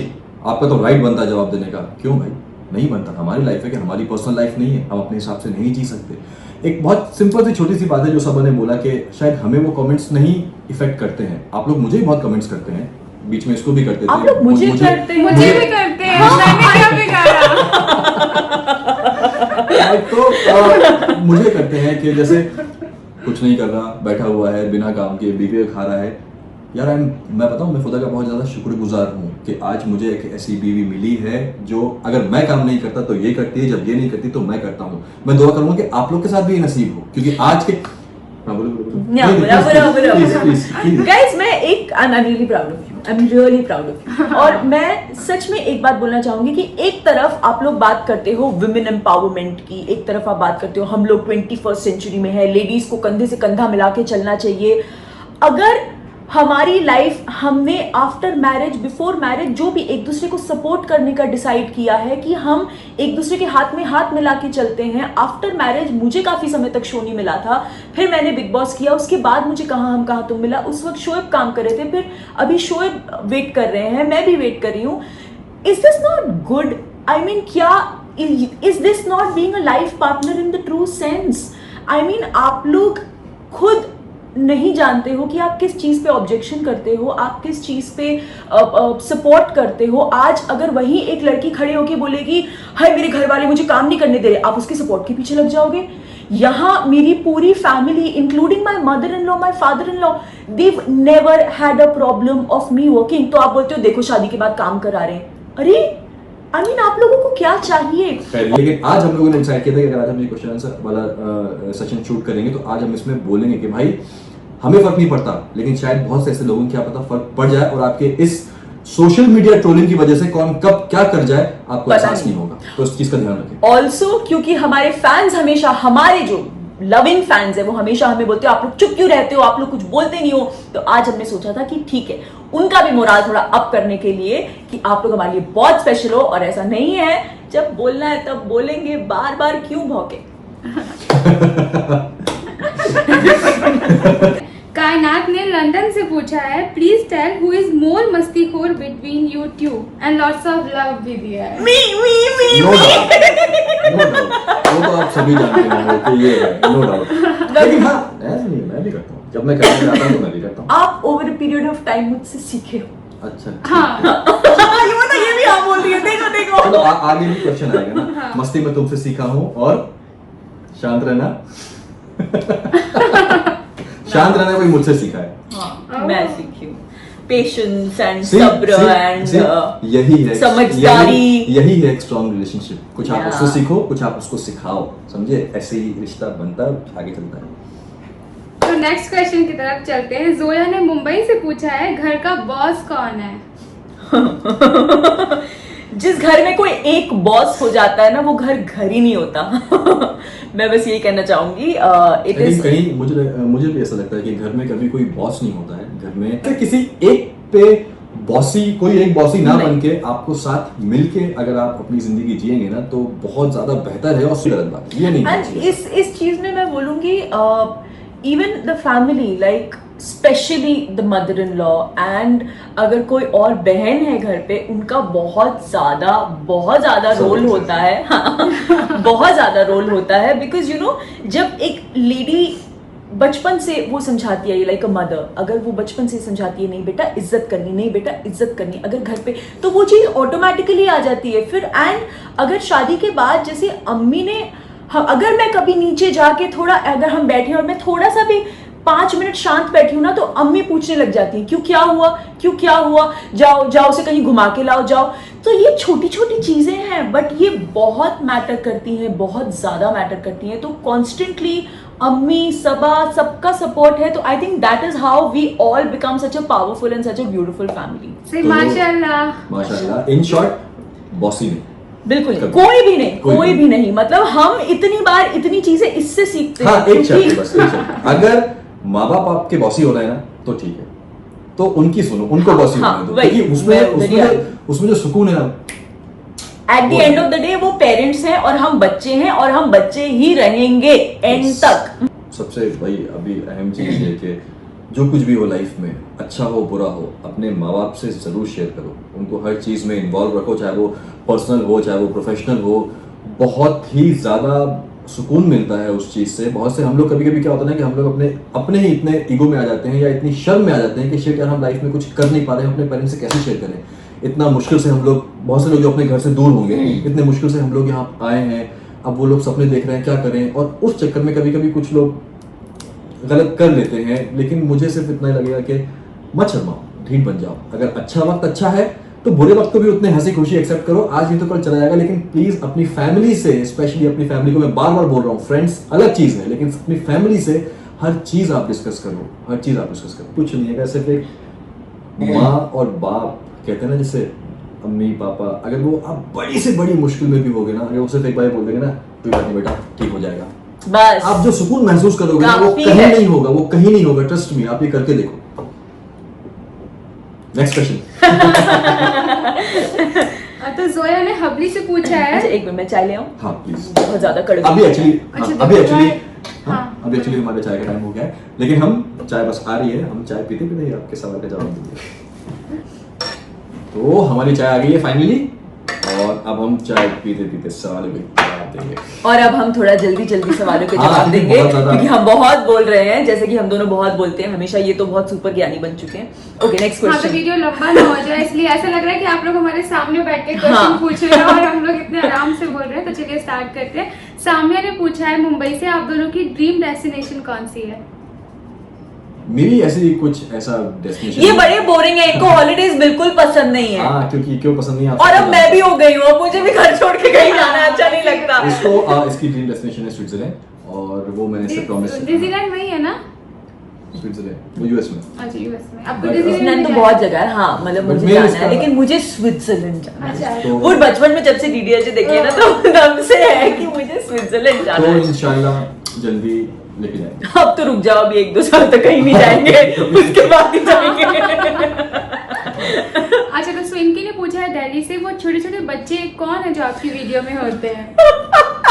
आपका तो राइट बनता है जवाब देने का। क्यों भाई नहीं बनता? हमारी लाइफ है कि हमारी पर्सनल लाइफ नहीं है, हम अपने हिसाब से नहीं जी सकते। एक बहुत सिंपल सी छोटी सी बात है जो सब ने बोला कि शायद हमें वो कमेंट्स नहीं इफेक्ट करते हैं। आप लोग मुझे भी बहुत कमेंट्स करते हैं, बीच में इसको भी करते थे आप लोग मुझे करते हैं, मुझे भी करते हैं, मैंने क्या बिगाड़ा? तो मुझे करते हैं कि जैसे कुछ नहीं कर रहा, बैठा हुआ है बिना काम के, बीवी खा रहा है। यार मैं बताऊं, मैं खुदा का बहुत ज़्यादा शुक्रगुजार हूँ कि आज मुझे एक ऐसी बीवी मिली है जो अगर मैं काम नहीं करता तो ये करती है, जब ये नहीं करती तो मैं करता हूँ। मैं दुआ करूँगा कि आप लोग के साथ भी ये नसीब हो, क्योंकि आज के गाइस मैं एक I am really proud of you, I am really proud of you. और मैं सच में एक बात बोलना चाहूंगी कि एक तरफ आप लोग बात करते हो वुमेन एम्पावरमेंट की, एक तरफ आप बात करते हो हम लोग 21st सेंचुरी में है, लेडीज को कंधे से कंधा मिला के चलना चाहिए। अगर हमारी लाइफ हमने आफ्टर मैरिज, बिफोर मैरिज जो भी एक दूसरे को सपोर्ट करने का डिसाइड किया है कि हम एक दूसरे के हाथ में हाथ मिला के चलते हैं। आफ्टर मैरिज मुझे काफी समय तक शो नहीं मिला था, फिर मैंने बिग बॉस किया, उसके बाद मुझे कहाँ हम कहाँ तुम मिला। उस वक्त शोएब काम कर रहे थे, फिर अभी शोएब वेट कर रहे हैं, मैं भी वेट कर रही हूँ। Is this not good? I mean क्या is this not being a life partner in the true sense? I mean आप लोग खुद नहीं जानते हो कि आप किस चीज पे ऑब्जेक्शन करते हो, आप किस चीज पे सपोर्ट करते हो। आज अगर वही एक लड़की खड़े होके बोलेगी हाय मेरे घर वाले मुझे काम नहीं करने दे रहे, आप उसके सपोर्ट के पीछे लग जाओगे। यहाँ मेरी पूरी family including my mother in law, my father in law, they've never had a problem of me working. तो आप बोलते हो देखो शादी के बाद काम करा रहे हैं। अरे आई मीन आप लोगों को क्या चाहिए? लेकिन आज हम लोगों ने डिसाइड किया था कि अगर आज हम ये क्वेश्चन आंसर वाला सेशन शूट करेंगे तो आज हम इसमें बोलेंगे कि भाई हमें फर्क नहीं पड़ता, लेकिन शायद बहुत से ऐसे लोगों को क्या पता फर्क पड़ जाए और आपके इस सोशल मीडिया ट्रोलिंग की वजह से कौन कब क्या कर जाए आपको एहसास नहीं होगा। तो इस चीज का ध्यान रखें। ऑल्सो क्योंकि हमारे फैंस हमेशा, हमारे जो लविंग फैंस है वो हमेशा हमें बोलते हो आप लोग चुप क्यों रहते हो, आप लोग कुछ बोलते नहीं हो। तो आज हमने सोचा था कि ठीक है उनका भी मोराल थोड़ा अप करने के लिए कि आप लोग हमारे लिए बहुत स्पेशल हो, और ऐसा नहीं है जब बोलना है तब बोलेंगे, बार बार क्यों भौंके। कायनात ने लंदन से पूछा है, please tell who is more मस्तीखोर between you two and lots of love भी दिया है। मी नो डाउट, वो तो आप सभी जानते हैं कि ये है, नो डाउट। लेकिन हाँ ऐसा नहीं, मैं भी करता हूँ, जब मैं करने जाता हूँ तो मैं भी करता हूँ। आप over a period of time मुझसे सीखे हो। अच्छा हाँ ये भी आप बोल रही है, देखो देखो। चलो आगे भी क्वेश्चन आएगा ना। हाँ। मस्ती में तुमसे सीखा हूँ और शांत रहना शांत रहना कोई मुझसे सीखा है। हाँ, मैं सीखी हूँ पेशेंस एंड See, सब्र see, एंड see, यही है समझदारी। यही है एक स्ट्रॉन्ग रिलेशनशिप। कुछ आप Yeah. उससे सीखो, कुछ आप उसको सिखाओ, समझे? ऐसे ही रिश्ता बनता है, आगे चलता है। तो नेक्स्ट क्वेश्चन की तरफ चलते हैं। जोया ने मुंबई से पूछा है, घर का बॉस कौन है? जिस घर में कोई एक बॉस हो जाता है ना वो घर घर ही नहीं होता। मैं बस यही कहना चाहूंगी। इट लेकिन इज कहीं मुझे भी ऐसा लगता है कि घर में कभी कोई बॉस नहीं होता है। घर में अगर किसी एक पे कोई एक बॉसी ना नहीं। बन के आपको साथ मिलके अगर आप अपनी जिंदगी जिएंगे ना तो बहुत ज्यादा बेहतर है। और गलत बात ये नहीं एंड है। इस चीज में मैं बोलूंगी even the family like specially the mother in law and अगर कोई और बहन है घर पे उनका बहुत ज्यादा रोल होता है। बहुत ज्यादा रोल होता है बिकॉज यू नो जब एक लेडी बचपन से वो समझाती है लाइक अ मदर, अगर वो बचपन से समझाती है नहीं बेटा इज्जत करनी, नहीं बेटा इज्जत करनी, अगर घर पे तो वो चीज ऑटोमेटिकली आ जाती है। फिर एंड अगर शादी के बाद जैसे अम्मी ने अगर मैं कभी नीचे जाके थोड़ा अगर हम बैठे और मैं थोड़ा सा भी 5 मिनट शांत बैठी हूँ ना तो अम्मी पूछने लग जाती है क्यों क्या हुआ, जाओ उसे कहीं घुमा के लाओ जाओ। तो ये छोटी छोटी चीजें हैं बट ये बहुत मैटर करती हैं, बहुत ज्यादा मैटर करती हैं। तो कॉन्स्टेंटली अम्मी सबा सबका सपोर्ट है, तो I think that is how we all become such a powerful and such a beautiful family. से तो- माशाल्लाह। माशाल्लाह। इन शॉर्ट बॉसी नहीं, बिल्कुल नहीं, कभी- कोई भी नहीं, कोई कोई भी नहीं। मतलब हम इतनी बार इतनी चीजें इससे सीखते हाँ, हैं एक शर्त है बस, एक शर्त। अगर माँ बाप आपके बॉसी हो रहे हैं ना तो ठीक है, तो उनकी सुनो, उनको बॉसी हाँ, होने दो, वही, क्योंकि very उसमें जो सुकून है ना, at the end of the day वो पेरेंट्स हैं और हम बच्चे हैं और हम बच्चे ही रहेंगे एंड तक। सबसे भाई अभी अहम चीज ये कि जो कुछ भी हो लाइफ में, अच्छा हो बुरा हो, अपने माँ बाप से जरूर शेयर करो, उनको हर चीज में इन्वॉल्व रखो, चाहे वो पर्सनल हो चाहे वो प्रोफेशनल हो। बहुत ही ज्यादा सुकून मिलता है उस चीज से। बहुत से हम लोग कभी कभी क्या होता है ना कि हम लोग अपने ही इतने ईगो में आ जाते हैं या इतनी शर्म में आ जाते हैं कि शिट यार हम लाइफ में कुछ कर नहीं पा रहे हैं, अपने पेरेंट्स से कैसे शेयर करें। इतना मुश्किल से हम लोग, बहुत से लोग जो अपने घर से दूर होंगे, इतने मुश्किल से हम लोग यहाँ आए हैं, अब वो लोग सपने देख रहे हैं क्या करें, और उस चक्कर में कभी कभी कुछ लोग गलत कर लेते हैं। लेकिन मुझे सिर्फ इतना ही लगेगा कि मत शर्माओ, ढीठ बन जाओ। अगर अच्छा वक्त अच्छा है तो बुरे वक्त को भी उतने हंसी खुशी एक्सेप्ट करो, आज नहीं तो कल चला जाएगा। लेकिन प्लीज अपनी फैमिली से, स्पेशली अपनी फैमिली को मैं बार बार बोल रहा हूँ, फ्रेंड्स अलग चीज है, लेकिन अपनी फैमिली से हर चीज आप डिस्कस करो, हर चीज आप डिस्कस करो। कुछ नहीं है, सिर्फ एक माँ और बाप कहते हैं ना, जैसे अम्मी पापा, अगर वो आप बड़ी से बड़ी मुश्किल में भी होगे ना, अगर वो सिर्फ एक बार बोल देंगे ना कोई बात नहीं बेटा ठीक हो जाएगा, बस आप जो सुकून महसूस करोगे ना, वो काफी कहीं है। नहीं होगा, वो कहीं नहीं होगा, ट्रस्ट मी, आप ये करके देखो। Next question. तो जोया ने हबली से पूछा अच्छा है। एक मिनट मैं चाय ले आऊं, हाँ प्लीज। बहुत ज्यादा कड़वी अभी एक्चुअली अच्छा, अभी देखो एक्चुअली हाँ। अभी एक्चुअली हमारे चाय का टाइम हो गया है, लेकिन हम चाय बस आ रही है, हम चाय पीते पीते ही आपके सवाल का जवाब देंगे। तो हमारी चाय आ गई है फाइनली, और अब हम चाय पीते पीते सवालों के जवाब देंगे। और अब हम थोड़ा जल्दी जल्दी सवालों के हाँ, जवाब क्योंकि देंगे बहुत ज्यादा- क्योंकि हम बहुत बोल रहे हैं, जैसे कि हम दोनों बहुत बोलते हैं हमेशा, ये तो बहुत सुपर ज्ञानी बन चुके हैं। ओके नेक्स्ट हाँ, तो क्वेश्चन। वीडियो लंबा ना हो जाए इसलिए ऐसा लग रहा है कि आप लोग हमारे सामने बैठ के क्वेश्चन हाँ। पूछ रहे हैं और हम लोग इतने आराम से बोल रहे हैं। तो चलिए स्टार्ट करते हैं। साम्या ने पूछा है मुंबई से, आप दोनों की ड्रीम डेस्टिनेशन कौन सी है? मेरी ऐसी कुछ ऐसा डेस्टिनेशन ये बड़े बोरिंग है, इनको हॉलीडेज बिल्कुल पसंद नहीं है। हाँ, क्योंकि क्यों पसंद नहीं है और अब मैं भी हो गई हूँ, अब मुझे भी घर छोड़ के कहीं जाना अच्छा नहीं लगता। इसको इसकी ड्रीम डेस्टिनेशन है स्विट्जरलैंड, और वो मैंने इससे प्रॉमिस डिज्नीलैंड में ही है ना? स्विट्जरलैंड, वो यूएस में। अच्छा यूएस में। आपको But, डिज्नीलैंड डिज्नीलैंड तो बहुत जगह है, हाँ मतलब But मुझे मेन जाना इसका- है, लेकिन मुझे स्विट्जरलैंड जाना है। अच्छा तो- वो बचपन में जब से डीडीएल देखी है ना, तो तब से है कि मुझे स्विट्जरलैंड जाना तो है। इंशाल्लाह जल्दी लेके जाएंगे। अब तो रुक जाओ, अभी 1-2 साल तक कहीं नहीं जाएंगे, उसके बाद ही जाएंगे। अच्छा, तो स्विंकी ने पूछा है दिल्ली से, वो छोटे छोटे बच्चे कौन है जो आपकी वीडियो में होते हैं?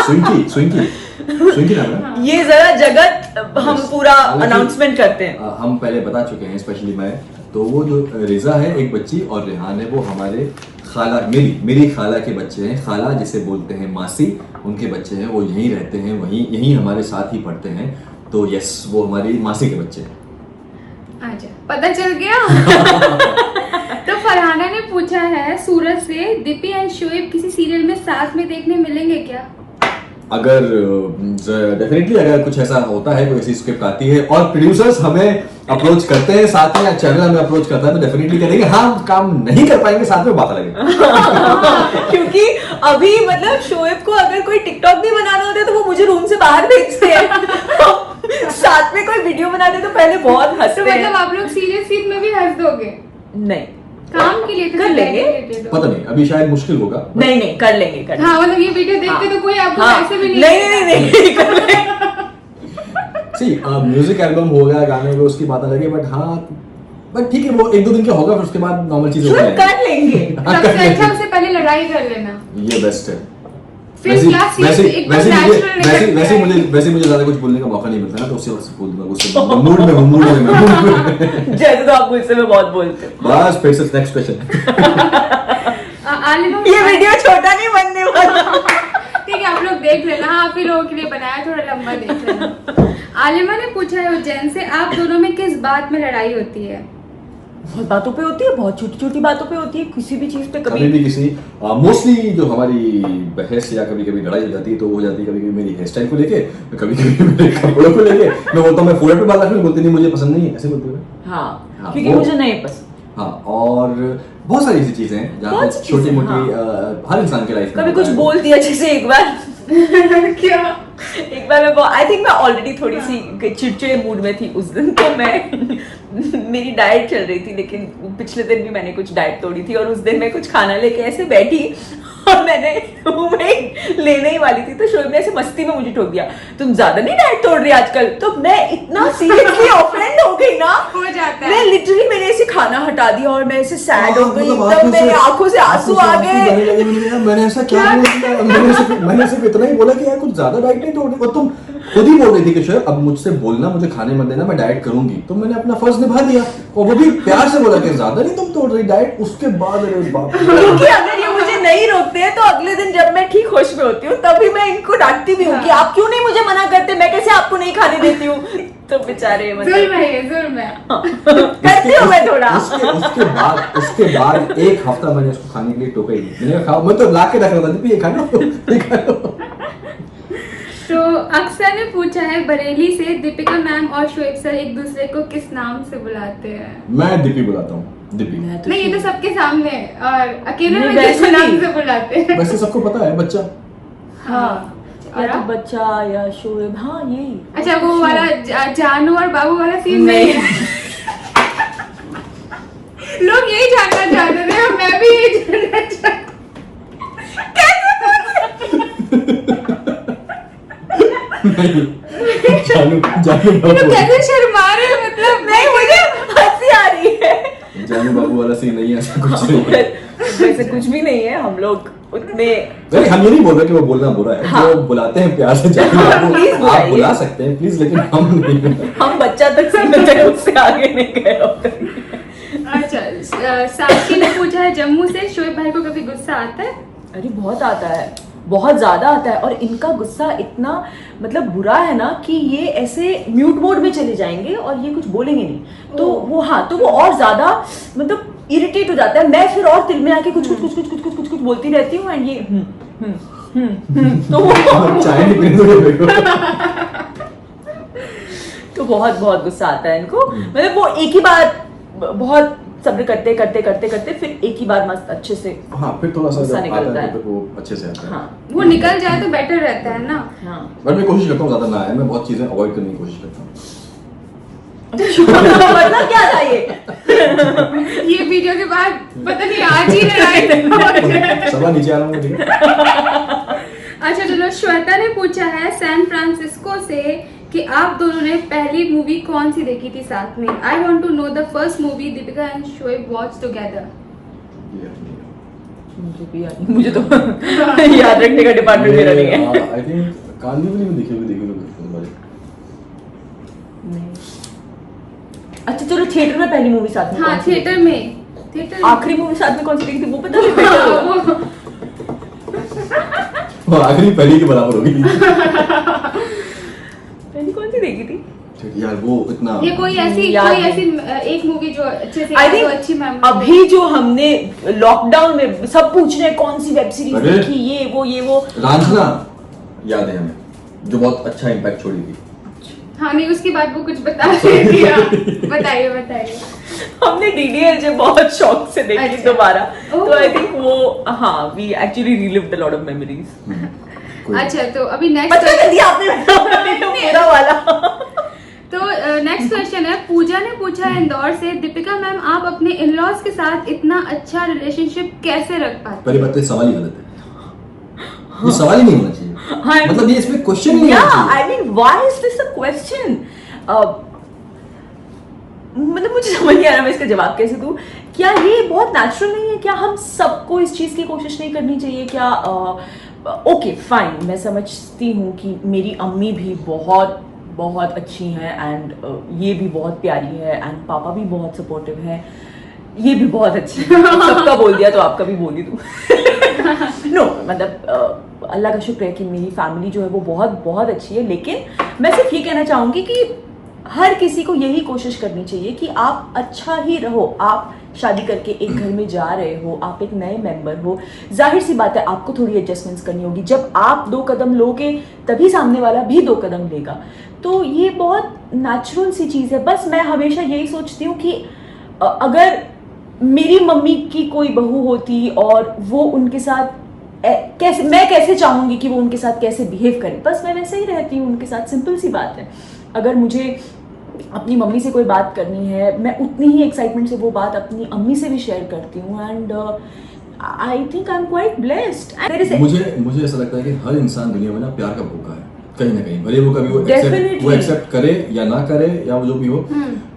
स्विंकी नाम है। ये जरा जगत हम Yes. पूरा हालांकि- अनाउंसमेंट करते हैं। हम पहले बता चुके हैं, स्पेशली मैं, तो वो जो रिजा है एक बच्ची और रेहान है, वो हमारे खाला, मेरी खाला के बच्चे हैं। खाला जिसे बोलते हैं मासी, उनके बच्चे हैं, वो यहीं रहते हैं, यहीं हमारे साथ ही पढ़ते हैं। तो यस, वो हमारी मासी के बच्चे हैं। अच्छा, पता चल गया। तो फरहाना ने पूछा है सूरत से, दीपी एंड शोएब किसी सीरियल में साथ में देखने मिलेंगे क्या? अगर डेफिनेटली अगर कुछ ऐसा होता है, कोई ऐसी स्क्रिप्ट आती है और प्रोड्यूसर्स हमें अप्रोच करते हैं साथ में, या चैनल हमें अप्रोच करता है, तो डेफिनेटली करेंगे। हाँ, काम नहीं कर पाएंगे, साथ में बात लगेगी। क्योंकि अभी मतलब शोएब को अगर कोई टिकटॉक भी बनाना होता है तो वो मुझे रूम से बाहर भेजते हैं। साथ में कोई वीडियो बनाते तो पहले बहुत तो हंसते मतलब हैं। आप लोग सीरियस सीन में भी हंस दोगे? नहीं काम के लिए तो कर लेंगे। related हो। पता नहीं, अभी शायद मुश्किल होगा। नहीं कर लेंगे। हाँ, मतलब ये वीडियो देख के हाँ। तो कोई आपको हाँ, ऐसे भी नहीं नहीं कर लेंगे। सी म्यूजिक एल्बम होगा, गाने को उसकी बात अलग है, बट हाँ, बट ठीक है, वो 1-2 दिन का होगा, फिर उसके बाद नॉर्मल चीजें हो शुरू जाएंगी। कर लेंगे। सबसे अच्छा उससे पहले लड़ाई कर लेना। ये बेस्ट है। फिर वैसे क्या सीन वैसे एकदम वैसे natural मुझे रिएक्ट वैसे करेगा। वैसे मुझे ज्यादा कुछ बोलने का मौका नहीं मिलता ना, तो उससे वक्त बोल दूंगा, उससे मूड में हूं, मूड में। जैसे तो आप मुझसे में बहुत बोलते हो। बस फिर से नेक्स्ट क्वेश्चन। आलिमा ये वीडियो छोटा नहीं बनने वाला। ठीक है, आप लोग देख लेना। हाँ, आप ही लोगों के लिए बनाया, थोड़ा लंबा देख लेना। आलिमा ने पूछा है उज्जैन से, आप दोनों में किस बात में लड़ाई होती है? बहुत बातों पे होती है, बहुत छोटी छोटी बातों पे होती है, किसी भी चीज पे कभी कभी भी किसी मोस्टली जो हमारी बहस या कभी कभी लड़ाई हो जाती है, तो वो हो जाती है कभी कभी मेरी हेयर स्टाइल को लेके, कभी कभी मेरे कपड़ों को लेके। मैं बोलता हूँ मैं फोrehead पे बाल रखूं, बोलती नहीं मुझे पसंद नहीं है, ऐसे बोलती हूँ। हाँ, हाँ, क्योंकि वो- मुझे नहीं पसंद। हाँ, और बहुत सारी ऐसी चीजें हैं जहाँ बहुत सी छोटी चीजें, मोटी हर इंसान के लाइफ में कभी होता कुछ है। बोल दिया जैसे एक बार क्या, एक बार मैं आई थिंक मैं ऑलरेडी थोड़ी सी चिड़चिड़े मूड में थी उस दिन, तो मैं मेरी डाइट चल रही थी, लेकिन पिछले दिन भी मैंने कुछ डाइट तोड़ी थी, और उस दिन मैं कुछ खाना लेके ऐसे बैठी और मैंने मैं लेने ही वाली थी, तो शोएब ने ऐसे मस्ती में मुझे टोक दिया, तुम ज्यादा नहीं डाइट तोड़ रही आजकल। तो मैं इतना सीरियसली ऑफेंड हो गई ना, हो जाता है। मैं लिटरली मैंने ऐसे खाना हटा दिया और मैं ऐसे सैड हो गई, मतलब एकदम मेरे आंखों से आंसू आ गए। मैंने ऐसा क्या बोल दिया? मैंने सिर्फ इतना ही बोला कि यार कुछ ज्यादा डाइट नहीं तोड़ रही, और तुम खुद ही बोल रही थी कि शोएब अब मुझसे बोलना, मुझे खाने मत देना, मैं डाइट करूंगी। तो मैंने अपना फर्ज निभा दिया, और वो भी प्यार से बोला कि ज्यादा नहीं तुम तोड़ रही डाइट। उसके बाद अरे बाप रे। क्योंकि अगर ये मुझे नहीं रोकते हैं तो अगले दिन जब मैं ठीक होश में होती हूँ तभी मैं इनको डांटती भी हूँ कि आप क्यों नहीं मुझे मना करते, मैं कैसे आपको नहीं खाने देती हूँ। तो बेचारे जुल्म है ये, जुल्म है। करती हूँ मैं थोड़ा। उसके बाद एक हफ्ता मैंने उसको खाने के लिए टोका ही नहीं। मैंने कहा खाओ, मैं तो ला के रख रहा था, दीपी ये खा लो, ये खा लो। तो अक्सर ने पूछा है बरेली से, दीपिका मैम और शोएब सर एक दूसरे को किस नाम से बुलाते हैं? मैं दीपी बुलाता हूँ, दीपी। नहीं, ये तो सबके सामने है, और अकेले नहीं, में किस वैसे नाम भी। से बुलाते हैं? वैसे सबको पता है, बच्चा। हाँ, और या तो आप? बच्चा या शोएब, हाँ यही। अच्छा, वो वाला जानू और बाबू वाला सीन नहीं है। लोग यही जानना चाहते थे, और मैं भी यही जानना चाहती। नहीं, जानू तो बाबू, कैसे शर्मा रहे हो, मतलब नहीं, मुझे हंसी आ रही है। जानू बाबू वाला सीन नहीं है, ऐसा कुछ नहीं है। वैसे कुछ भी नहीं है, हम लोग उतने नहीं, हम ये नहीं बोल रहे कि वो बोलना बुरा है। हाँ। जो बुलाते हैं प्यार से जानू हाँ, बाबू, please आप बुलाइए। बुला सकते हैं प्लीज, लेकिन हम नहीं। हम बच्चा तक सीमित है, उससे आगे नहीं गए अब तक। अच्छा, साक्षी ने पूछा है जम्मू से, शोएब भाई को कभी गुस्सा आता है? अरे बहुत आता है, बहुत ज्यादा आता है, और इनका गुस्सा इतना मतलब बुरा है ना कि ये ऐसे म्यूट मोड में चले जाएंगे और ये कुछ बोलेंगे नहीं। तो ओह। वो हाँ, तो वो और ज्यादा मतलब इरिटेट हो जाता है। मैं फिर और दिल में आके कुछ बोलती रहती हूँ, एंड ये तो वो चाय निकले तो मेरे को। तो बहुत बहुत गुस्सा आता है इनको। मतलब वो एक ही बार बहुत सब्र करते करते करते करते फिर एक ही बार मस्त अच्छे से। हाँ, फिर थोड़ा सा गुस्सा जब निकलता आता है है। तो फिर वो अच्छे से आता है। हाँ वो निकल जाए तो बेटर रहता है ना। हाँ बट मैं कोशिश करता हूँ ज्यादा ना आए, मैं बहुत चीजें अवॉइड करने की कोशिश करता हूँ। मतलब क्या था ये? ये वीडियो के बाद पता नहीं आज ही लड़ाई। सवा नीचे आ रहा हूँ, ठीक है? अच्छा चलो, श्वेता ने पूछा है सैन फ्रांसिस्को से कि आप दोनों ने पहली मूवी कौन सी देखी थी साथ में? I want to know the first movie Deepika and Shoaib watch together. मुझे भी याद नहीं, मुझे तो याद रखने का डिपार्टमेंट मेरा नहीं है। आई थिंक कांदीवली में देखी होगी तुम्हारी। नहीं। अच्छा चलो, थिएटर में पहली मूवी साथ में हाँ, कौन सी थिएटर देखी? में। थिएटर आखिरी मूवी साथ में कौन सी देखी थी वो पता नहीं। और आखिरी पहली के बराबर होगी। पहली कौन सी देखी थी? यार वो इतना ये कोई याद ऐसी एक मूवी जो अच्छे से आई याद हो, थिंक अच्छी memory हो। अभी जो हमने लॉकडाउन में सब पूछ रहे हैं कौन सी वेब सीरीज अरे। देखी, ये वो रांझना याद है हमें, जो बहुत अच्छा इम्पैक्ट छोड़ी थी। हाँ नहीं, उसके बाद वो कुछ बता रही थी। हाँ, बताइए बताइए। हमने डीडीएलजे बहुत शौक से देखी अच्छा। दोबारा। ओह। तो आई थिंक वो हाँ, we actually relived a lot of memories. अच्छा तो अभी पता नेक्स्ट कर दिया आपने पूरा वाला। तो नेक्स्ट क्वेश्चन है, पूजा ने पूछा है इंदौर से, दीपिका मैम आप अपने इन लॉज के साथ इतना अच्छा रिलेशनशिप कैसे रख पाते? पहली बात तो ये सवाल ही गलत है, ये सवाल ही नहीं होना चाहिए। हाँ, मतलब ये इसमें क्वेश्चन नहीं होना चाहिए। I mean why is this a question? मतलब मुझे समझ नहीं आ रहा मैं इसका जवाब कैसे दूं। क्या ये बहुत नेचुरल नहीं है? क्या हम सबको इस चीज की कोशिश नहीं करनी चाहिए क्या? ओके फाइन, मैं समझती हूँ कि मेरी अम्मी भी बहुत बहुत अच्छी हैं, एंड ये भी बहुत प्यारी है, एंड पापा भी बहुत सपोर्टिव है, ये भी बहुत अच्छी है। सबका बोल दिया तो आपका भी बोल ही दूं। नो मतलब अल्लाह का शुक्र है कि मेरी फैमिली जो है वो बहुत बहुत अच्छी है। लेकिन मैं सिर्फ ये कहना चाहूँगी कि हर किसी को यही कोशिश करनी चाहिए कि आप अच्छा ही रहो। आप शादी करके एक घर में जा रहे हो, आप एक नए मेंबर हो, जाहिर सी बात है आपको थोड़ी एडजस्टमेंट्स करनी होगी। जब आप 2 कदम लोगे तभी सामने वाला भी 2 कदम लेगा। तो ये बहुत नेचुरल सी चीज़ है। बस मैं हमेशा यही सोचती हूँ कि अगर मेरी मम्मी की कोई बहू होती और वो उनके साथ कैसे, मैं कैसे चाहूंगी कि वो उनके साथ कैसे बिहेव करे, बस मैं वैसे ही रहती हूँ उनके साथ, सिंपल सी बात है। अगर मुझे अपनी मम्मी से कोई बात करनी है, मैं उतनी ही एक्साइटमेंट से वो बात अपनी अम्मी से भी शेयर करती हूँ, and I think I am quite blessed. मुझे ऐसा लगता है कि हर इंसान दुनिया में ना प्यार का भूखा है कहीं ना कहीं, भले वो कभी वो Definitely. एक्सेप्ट करे या ना करे या वो जो भी हो।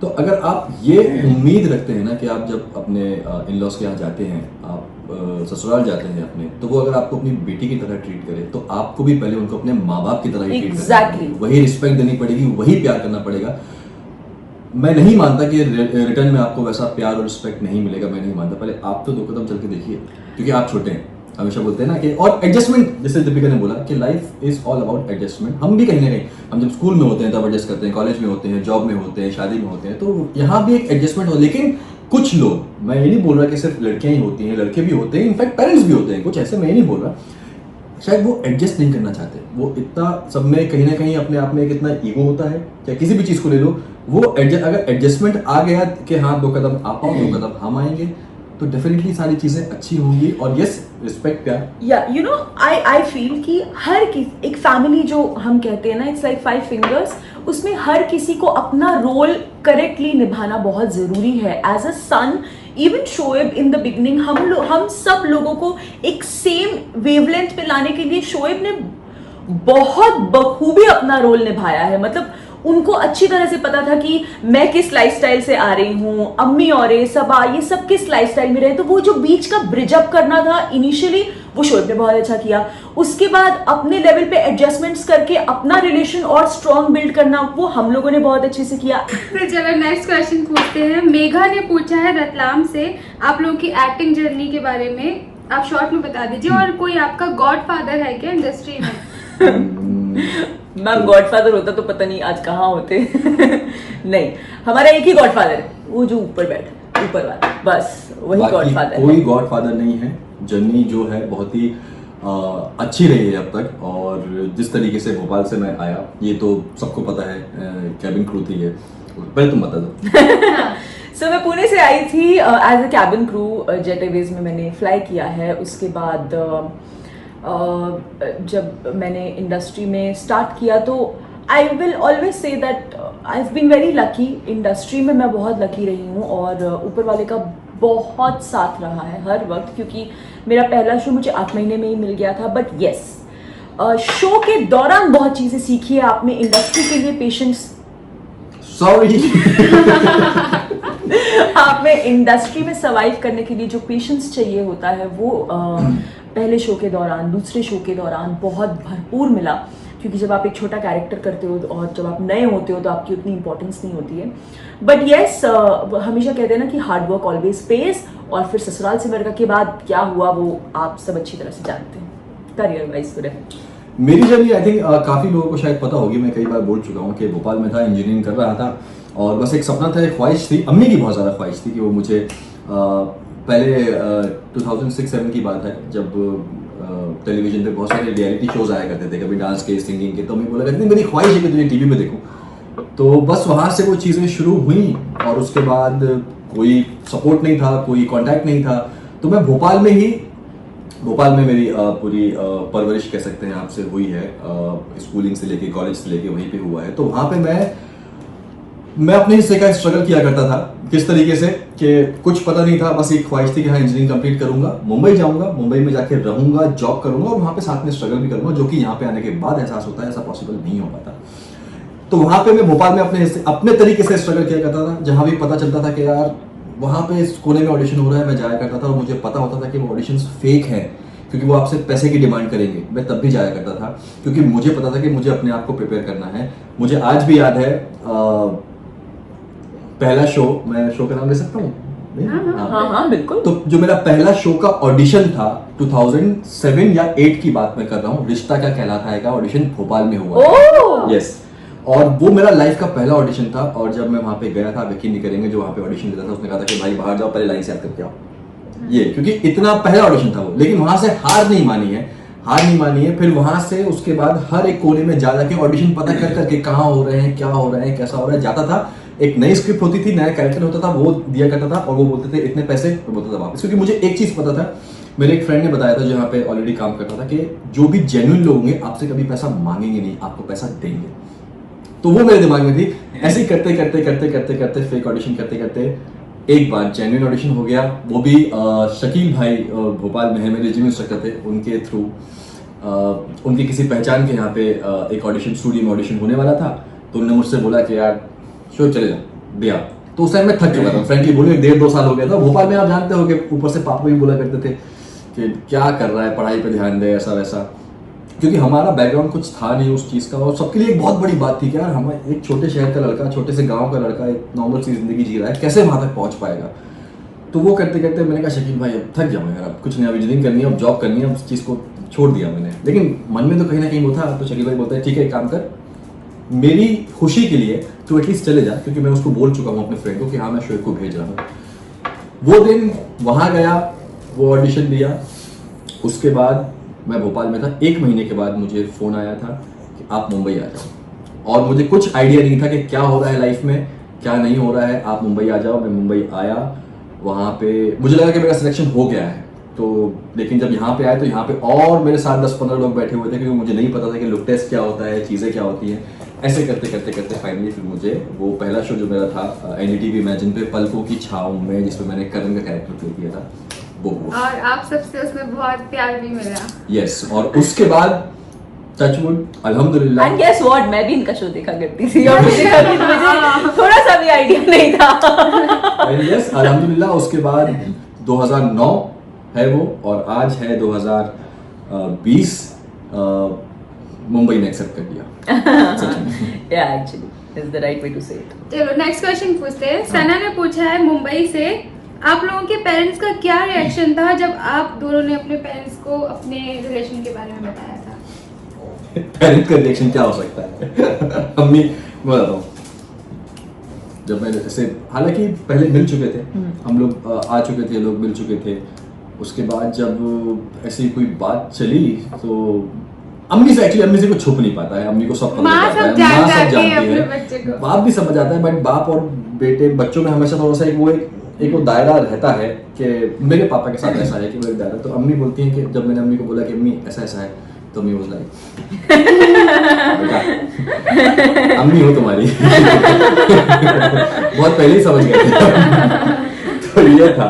तो अगर आप ये उम्मीद रखते हैं ना कि आप जब अपने इन लॉज के यहाँ जाते हैं, आप ससुराल जाते हैं अपने, तो वो अगर आपको अपनी बेटी की तरह ट्रीट करे, तो आपको भी पहले उनको अपने माँ बाप की तरह ही ट्रीट Exactly. करना, वही रिस्पेक्ट देनी पड़ेगी, वही प्यार करना पड़ेगा। मैं नहीं मानता कि रिटर्न में आपको वैसा प्यार और रिस्पेक्ट नहीं मिलेगा, मैं नहीं मानता। पहले आप तो 2 कदम चल के देखिए, क्योंकि आप छोटे हैं। हमेशा बोलते हैं ना कि, और एडजस्टमेंट, जैसे दीपिका ने बोला कि life is all about adjustment. हम भी कहीं ना कहीं, हम जब स्कूल में होते हैं तब एडजस्ट करते हैं, कॉलेज में होते हैं, जॉब में होते हैं, शादी में होते हैं, तो यहाँ भी एक एडजस्टमेंट हो। लेकिन कुछ लोग, मैं ये नहीं बोल रहा कि सिर्फ लड़कियां ही होती हैं, लड़के भी होते हैं, इनफैक्ट पेरेंट्स भी होते हैं कुछ ऐसे, मैं ये नहीं बोल रहा, शायद वो एडजस्ट नहीं करना चाहते। वो इतना सब में कहीं ना कहीं अपने आप में एक इतना ईगो होता है, या किसी भी चीज़ को ले लो, वो अगर एडजस्टमेंट आ गया कि हाँ 2 कदम आप आओ 2 कदम हम आएंगे, तो डेफिनेटली सारी चीजें अच्छी होंगी। और यस, रिस्पेक्ट प्यार, या यू नो आई फील कि हर किसी, एक फैमिली जो हम कहते हैं ना, इट्स लाइक 5 फिंगर्स, उसमें हर किसी को अपना रोल करेक्टली निभाना बहुत जरूरी है। As a son, even Shoaib in the beginning, हम सब लोगों को एक सेम वेवलेंथ पे लाने के लिए शोएब ने बहुत बखूबी अपना रोल निभाया है। मतलब उनको अच्छी तरह से पता था कि मैं किस लाइफस्टाइल से आ रही हूँ, अम्मी और सबा ये सब किस लाइफस्टाइल में रहे, तो वो जो बीच का ब्रिज अप करना था इनिशियली, वो शोएब ने बहुत अच्छा किया। उसके बाद अपने लेवल पे एडजस्टमेंट्स करके अपना रिलेशन और स्ट्रॉन्ग बिल्ड करना, वो हम लोगों ने बहुत अच्छे से किया। तो चलो नेक्स्ट क्वेश्चन पूछते हैं। मेघा ने पूछा है रतलाम से, आप लोगों की एक्टिंग जर्नी के बारे में आप शॉर्ट में बता दीजिए, और कोई आपका गॉडफादर है क्या इंडस्ट्री में? मैम गॉडफादर होता तो पता नहीं आज कहाँ होते। नहीं, हमारा एक ही गॉडफादर है, वो जो ऊपर बैठा, ऊपर वाला, बस वही गॉडफादर है। कोई गॉडफादर नहीं है। जर्नी जो है बहुत ही अच्छी रही है अब तक, और जिस तरीके से भोपाल से मैं आया, ये तो सबको पता है, कैबिन क्रू थी ये। पहले तुम बता दो। सो मैं पुणे से आई थी as a cabin crew, Jet Airways में मैंने फ्लाई किया है। उसके बाद जब मैंने इंडस्ट्री में स्टार्ट किया, तो I will always say that I have been very lucky. Industry में मैं बहुत लकी रही हूँ, और ऊपर वाले का बहुत साथ रहा है हर वक्त, क्योंकि मेरा पहला शो मुझे 8 महीने में ही मिल गया था। बट येस, शो के दौरान बहुत चीज़ें सीखी है आपने। इंडस्ट्री के लिए पेशेंस, सॉरी आप में इंडस्ट्री में सर्वाइव करने के लिए जो पेशेंस चाहिए होता है, वो पहले शो के दौरान, दूसरे शो के दौरान बहुत भरपूर मिला। क्योंकि जब आप एक छोटा कैरेक्टर करते हो और जब आप नए होते हो तो आपकी उतनी इंपॉर्टेंस नहीं होती है। बट येस, हमेशा कहते हैं ना कि हार्ड वर्क ऑलवेज पेज, और फिर ससुराल सिमर के बाद क्या हुआ वो आप सब अच्छी तरह से जानते हैं, करियर वाइज पूरे। मेरी जर्नी आई थिंक काफ़ी लोगों को शायद पता होगी। मैं कई बार बोल चुका हूँ कि भोपाल में था, इंजीनियरिंग कर रहा था, और बस एक सपना था, एक ख्वाहिश थी, अम्मी की बहुत ज़्यादा ख्वाहिश थी कि वो मुझे पहले 2006-07 की बात है, जब टेलीविजन पे बहुत सारे रियलिटी शोज आया करते थे, कभी डांस के, सिंगिंग के, तो मैं बोला करती थी मेरी ख्वाहिश है कि तुझे टीवी में देखूं। तो बस वहाँ से वो चीज़ें शुरू हुई, और उसके बाद कोई सपोर्ट नहीं था, कोई कांटेक्ट नहीं था। तो मैं भोपाल में मेरी पूरी परवरिश कह सकते हैं आपसे हुई है, स्कूलिंग से लेके कॉलेज से लेके वहीं पे हुआ है। तो वहाँ पे मैं अपने हिस्से का स्ट्रगल किया करता था। किस तरीके से कि कुछ पता नहीं था, बस एक ख्वाहिश थी कि हाँ इंजीनियरिंग कंप्लीट करूंगा, मुंबई जाऊंगा, मुंबई में जाके रहूंगा, जॉब करूंगा, और वहाँ पे साथ में स्ट्रगल भी करूंगा, जो कि यहाँ पे आने के बाद एहसास होता है ऐसा पॉसिबल नहीं हो पाता। तो वहाँ पे मैं भोपाल में अपने तरीके से स्ट्रगल किया करता था। जहाँ भी पता चलता था कि यार वहाँ पे इस कोने में ऑडिशन हो रहा है, मैं जाया करता था, और मुझे पता होता था कि वो ऑडिशंस फेक हैं, क्योंकि वो आपसे पैसे की डिमांड करेंगे। मैं तब भी जाया करता था, क्योंकि मुझे पता था कि मुझे अपने आप को प्रिपेयर करना है। मुझे आज भी याद है पहला शो, मैं शो का नाम ले सकता हूँ? हाँ बिल्कुल। तो जो मेरा पहला शो का ऑडिशन था 2007 या 8 की बात मैं कर रहा हूँ, रिश्ता क्या कहलाता है का ऑडिशन भोपाल में हुआ। यस, और वो मेरा लाइफ का पहला ऑडिशन था। और जब मैं वहाँ पे गया था, यकीन नहीं करेंगे, जो वहाँ पे ऑडिशन देता था उसने कहा था कि भाई बाहर जाओ, पहले लाइन से याद करके आओ, ये, क्योंकि इतना पहला ऑडिशन था वो। लेकिन वहाँ से हार नहीं मानी है। फिर वहाँ से उसके बाद हर एक कोने में जा के ऑडिशन पता कर करके कहाँ हो रहे हैं, क्या हो रहा है, कैसा हो रहा है, जाता था। एक नई स्क्रिप्ट होती थी, नया कैरेक्टर होता था, वो दिया करता था और वो बोलते थे इतने पैसे, मैं बोलता था वापस। क्योंकि मुझे एक चीज़ पता था, मेरे एक फ्रेंड ने बताया था जहाँ पे ऑलरेडी काम करता था, कि जो भी जेन्युइन लोग होंगे आपसे कभी पैसा मांगेंगे नहीं, आपको पैसा देंगे। तो वो मेरे दिमाग में थी। ऐसे ही करते करते करते करते करते फेक ऑडिशन करते करते एक बार जेन्युइन ऑडिशन हो गया, वो भी शकील भाई भोपाल में है, मेरे जिम इंस्ट्रक्टर थे, उनके थ्रू उनकी किसी पहचान के यहाँ पे एक ऑडिशन स्टूडियो में ऑडिशन होने वाला था। तो उन्होंने मुझसे बोला कि यार शो चले जाओ, दिया। तो उस टाइम मैं थक चुका था, फ्रेंकली बोलूँ 1.5-2 साल हो गया था। भोपाल में आप जानते हो कि ऊपर से पापा भी बोला करते थे कि क्या कर रहा है, पढ़ाई पे ध्यान दे, ऐसा वैसा। क्योंकि हमारा बैकग्राउंड कुछ था नहीं उस चीज़ का, और सबके लिए एक बहुत बड़ी बात थी कि यार हम एक छोटे शहर का लड़का, छोटे से गांव का लड़का एक नॉर्मल सी जिंदगी जी रहा है, कैसे वहाँ तक पहुँच पाएगा। तो वो करते करते मैंने कहा शकील भाई अब थक जाऊँ यार, अब कुछ नहीं, अब इंजीनियरिंग करनी है, अब जॉब करनी है, उस चीज़ को छोड़ दिया मैंने। लेकिन मन में तो कहीं ना कहीं वो था। तो शकील भाई बोलते हैं ठीक है एक काम कर, मेरी खुशी के लिए तो एटलीस्ट चले जा, क्योंकि मैं उसको बोल चुका हूँ अपने फ्रेंड को कि हाँ मैं शोएब को भेज रहा हूँ। वो दिन वहाँ गया, वो ऑडिशन दिया, उसके बाद मैं भोपाल में था। 1 महीने के बाद मुझे फ़ोन आया था कि आप मुंबई आ जाओ, और मुझे कुछ आइडिया नहीं था कि क्या हो रहा है लाइफ में, क्या नहीं हो रहा है, आप मुंबई आ जाओ। मैं मुंबई आया, वहाँ पे मुझे लगा कि मेरा सिलेक्शन हो गया है। तो लेकिन जब यहाँ पे आए तो यहाँ पे और मेरे साथ 10-15 लोग बैठे हुए थे, क्योंकि मुझे नहीं पता था कि लुक टेस्ट क्या होता है, चीज़ें क्या होती हैं। ऐसे करते करते करते फाइनली फिर मुझे वो पहला शो जो मेरा था NDTV इमेजिन पे, पलकों की छाँव में, जिसमें मैंने करण का कैरेक्टर प्ले किया था, वो हुआ। और आप सबसे उसमें बहुत प्यार भी मिला। यस, और उसके बाद टचवुड अल्हम्दुलिल्लाह। एंड गेस व्हाट, मैं भी इनका शो देखा करती थी और मुझे थोड़ा सा भी आइडिया नहीं था। यस अल्हम्दुलिल्लाह, उसके बाद 2009 है वो, और आज है 2020। मुंबई ने एक्सेप्ट कर लिया। या actually is the right way to say it. चलो नेक्स्ट क्वेश्चन पूछते हैं। सना ने पूछा है मुंबई से, आप लोगों के पेरेंट्स का क्या रिएक्शन था जब आप दोनों ने अपने पेरेंट्स को अपने रिलेशन के बारे में बताया था? पेरेंट्स का रिएक्शन क्या हो सकता है? अम्मी, मैं बताता हूँ, जब मैंने ऐसे, हालांकि पहले मिल चुके थे हम लोग, आ चुके थे लोग, मिल चुके थे। उसके बाद जब ऐसी कोई बात चली तो अम्मी से, एक्चुअली अम्मी से कुछ छुप नहीं पाता है, अम्मी को सब पता माँ जाता है, सब माँ सब जानती है जानती अपने है, बच्चे को। बाप भी समझ आता है। बट बाप और बेटे, बच्चों में हमेशा थोड़ा सा एक वो दायरा रहता है कि मेरे पापा के साथ ऐसा है कि मेरे दायरा। तो अम्मी बोलती हैं कि जब मैंने अम्मी को बोला कि अम्मी ऐसा ऐसा है, तो अम्मी बोला बेटा अम्मी हो तुम्हारी। बहुत पहले ही समझ गए थे। तो ये था।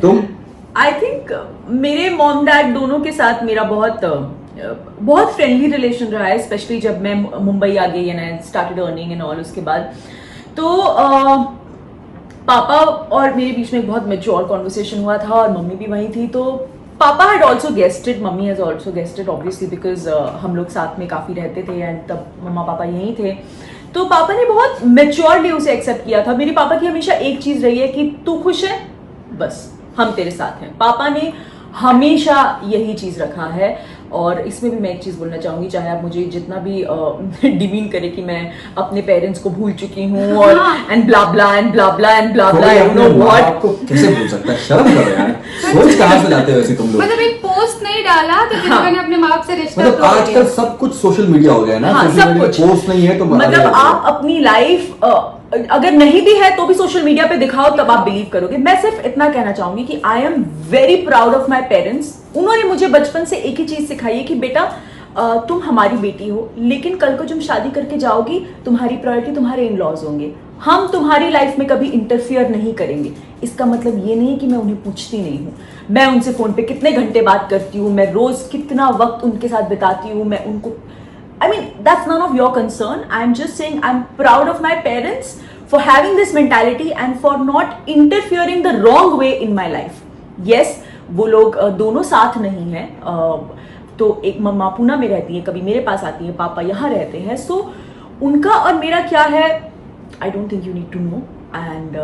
तुम? आई थिंक मेरे मॉम डैड दोनों के साथ मेरा बहुत फ्रेंडली रिलेशन रहा है, स्पेशली जब मैं मुंबई आ गई and I started earning and all. उसके बाद तो पापा और मेरे बीच में एक बहुत मैच्योर कॉन्वर्सेशन हुआ था, और मम्मी भी वहीं थी। तो पापा had also gazetted, mummy has also gazetted obviously, because हम लोग साथ में काफ़ी रहते थे एंड तब मम्मा पापा यहीं थे। तो पापा ने बहुत मैच्योरली उसे एक्सेप्ट किया था। मेरे पापा की हमेशा एक चीज़ रही है कि तू खुश है, बस हम तेरे साथ हैं। पापा ने हमेशा यही चीज़ रखा है। और इसमें भी मैं एक चीज़ बोलना चाहूँगी, चाहे आप मुझे जितना भी डिमीन करे कि मैं अपने पेरेंट्स को भूल चुकी हूँ और and blah blah and blah blah and blah blah, I don't know what. आपको कैसे भूल सकता है? शर्म करो यार, सोच कहाँ से लाते हो ऐसे तुम लोग? मतलब एक पोस्ट नहीं डाला तो किसी ने अपने माँ बाप से रिश्ता मतलब तोड़ आजकल दिया। सब कुछ सोशल मीडिया हो गया है ना, हाँ, सोशल सब मीडिया कुछ। पोस्ट नहीं है तो मतलब आप अपनी लाइफ अगर नहीं भी है तो भी सोशल मीडिया पे दिखाओ, तब आप बिलीव करोगे। मैं सिर्फ इतना कहना चाहूंगी कि I am very proud of my parents. उन्होंने मुझे बचपन से एक ही चीज सिखाई है कि बेटा तुम हमारी बेटी हो, लेकिन कल को जब शादी करके जाओगी तुम्हारी प्रायोरिटी तुम्हारे इन लॉज होंगे, हम तुम्हारी लाइफ में कभी इंटरफियर नहीं करेंगे। इसका मतलब ये नहीं है कि मैं उन्हें पूछती नहीं हूँ, मैं उनसे फोन पे कितने घंटे बात करती हूँ, मैं रोज कितना वक्त उनके साथ बिताती हूँ, मैं उनको I mean, that's none of your concern. I'm just saying I'm proud of my parents for having this mentality and for not interfering the wrong way in my life. Yes, वो लोग दोनों साथ नहीं हैं। तो एक मम्मा पूना में रहती है, कभी मेरे पास आती है, पापा यहाँ रहते हैं। सो उनका और मेरा क्या है, I don't think you need to know. And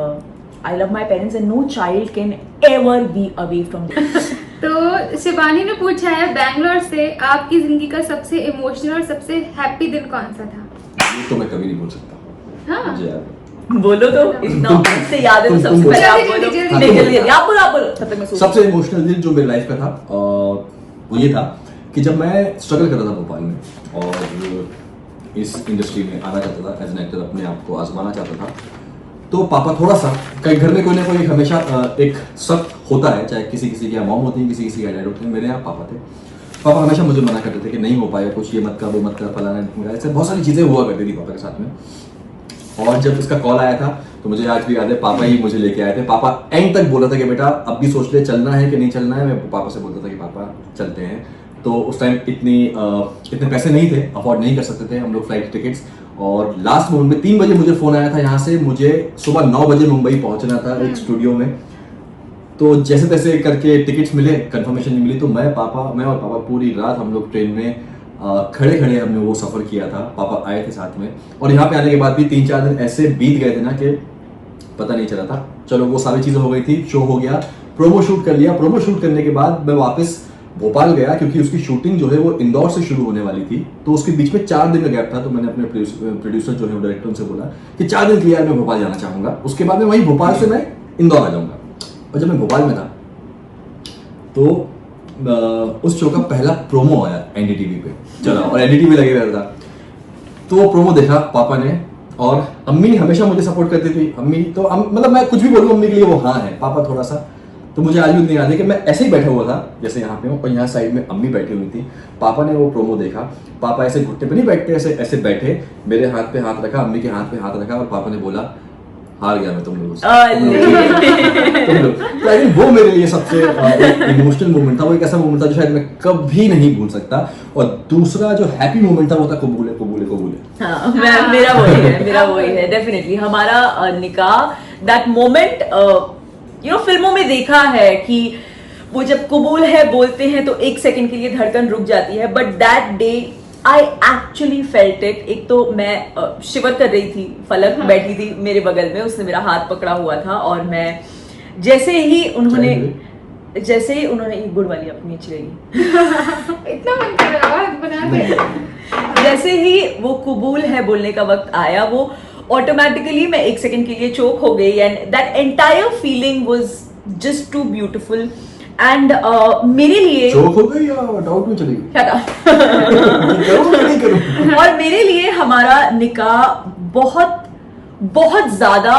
I love my parents and no child can ever be away from them. तो शिवानी ने पूछा है बैंगलोर से, आपकी जिंदगी का सबसे इमोशनल और सबसे हैप्पी दिन कौन सा था? ये तो मैं कभी नहीं बोल सकता। हाँ। मुझे याद है। बोलो तो, इतना से याद है तो सबसे तुम पहले आप बोलो। बोलो। जल्दी, नहीं, जल्दी। जल्दी आप बोलो तब तक मैं सोचूं। सबसे इमोशनल दिन जो मेरी लाइफ का था वो ये था कि जब मैं स्ट्रगल कर रहा था भोपाल में, और इस इंडस्ट्री में आना चाहता था, एज एन एक्टर अपने आप को आजमाना चाहता था, तो पापा थोड़ा सा, कई घर में कोई ना कोई हमेशा एक शक होता है, चाहे किसी किसी की मॉम होती है, किसी किसी के डैड होते हैं, मेरे यहाँ पापा थे। पापा हमेशा मुझे मना करते थे कि नहीं हो पाएगा कुछ, ये मत कर, वो मत कर, फलाना, ऐसे बहुत सारी चीज़ें हुआ करती थी पापा के साथ में। और जब इसका कॉल आया था तो मुझे आज भी याद है, पापा ही मुझे लेके आए थे। पापा एंड तक बोला था कि बेटा अब भी सोच ले चलना है कि नहीं चलना है। मैं पापा से बोलता था कि पापा चलते हैं। तो उस टाइम इतने पैसे नहीं थे, अफोर्ड नहीं कर सकते थे हम लोग फ्लाइट टिकट्स। और लास्ट मोमेंट में 3 बजे मुझे फ़ोन आया था यहाँ से, मुझे सुबह 9 बजे मुंबई पहुँचना था एक स्टूडियो में। तो जैसे तैसे करके टिकट्स मिले, कंफर्मेशन नहीं मिली, तो मैं और पापा पूरी रात हम लोग ट्रेन में खड़े खड़े हमने वो सफ़र किया था। पापा आए थे साथ में, और यहाँ पे आने के बाद भी 3-4 दिन ऐसे बीत गए थे ना कि पता नहीं चला था। चलो वो सारी चीज़ें हो गई थी, शो हो गया, प्रोमो शूट कर लिया। प्रोमो शूट करने के बाद मैं वापस भोपाल गया, क्योंकि उसकी शूटिंग जो है वो इंदौर से शुरू होने वाली थी। तो उसके बीच में 4 दिन का गैप था। तो मैंने अपने प्रोड्यूसर जो है डायरेक्टर उनसे बोला कि 4 दिन के लिए मैं भोपाल जाना चाहूँगा, उसके बाद में वहीं भोपाल से मैं इंदौर आ जाऊँगा। और जब मैं भोपाल में था तो उस शो का पहला प्रोमो आया एनडीटीवी पे चला, और एनडीटीवी लगे रहता था। तो वो प्रोमो देखा पापा ने, और अम्मी हमेशा मुझे सपोर्ट करती थी। अम्मी तो मतलब मैं कुछ भी बोलूँ अम्मी के लिए वो हाँ है, पापा थोड़ा सा। तो मुझे आज भी नहीं याद है कि मैं ऐसे ही बैठा हुआ था जैसे यहाँ पे हूँ, और यहाँ साइड में अम्मी बैठी हुई थी। पापा ने वो प्रोमो देखा, पापा ऐसे घुटने पे नहीं बैठते, ऐसे ऐसे बैठे, मेरे हाथ पे हाथ रखा, अम्मी के हाथ पे हाथ रखा, और पापा ने बोला हार गया मैं तुम लोगों से। तो आई थिंक वो मेरे लिए सबसे इमोशनल मोमेंट था। वो एक ऐसा मोमेंट था जो शायद मैं कभी नहीं भूल सकता। और दूसरा जो हैप्पी मोमेंट था वो था कबूले कबूले कबूले। हाँ, मेरा वही है डेफिनेटली हमारा निकाह। दैट मोमेंट फिल्मों में देखा है कि वो जब कबूल है बोलते हैं तो 1 सेकंड के लिए धड़कन रुक जाती है, but that day I actually felt it. एक तो मैं शिवर कर रही थी, फलक बैठी थी मेरे बगल में, उसने मेरा हाथ पकड़ा हुआ था, और मैं जैसे ही उन्होंने ये गुड़ वाली अपनी अच्छी लगी इतना मन कर रहा है बना दे। जैसे ही वो कबूल है बोलने का वक्त आया, वो ऑटोमेटिकली मैं 1 सेकंड के लिए चोक हो गई, and that entire feeling was just too beautiful. And मेरे लिए चोक हो गई या डाउट में चली गई? और मेरे लिए हमारा निकाह बहुत बहुत ज्यादा,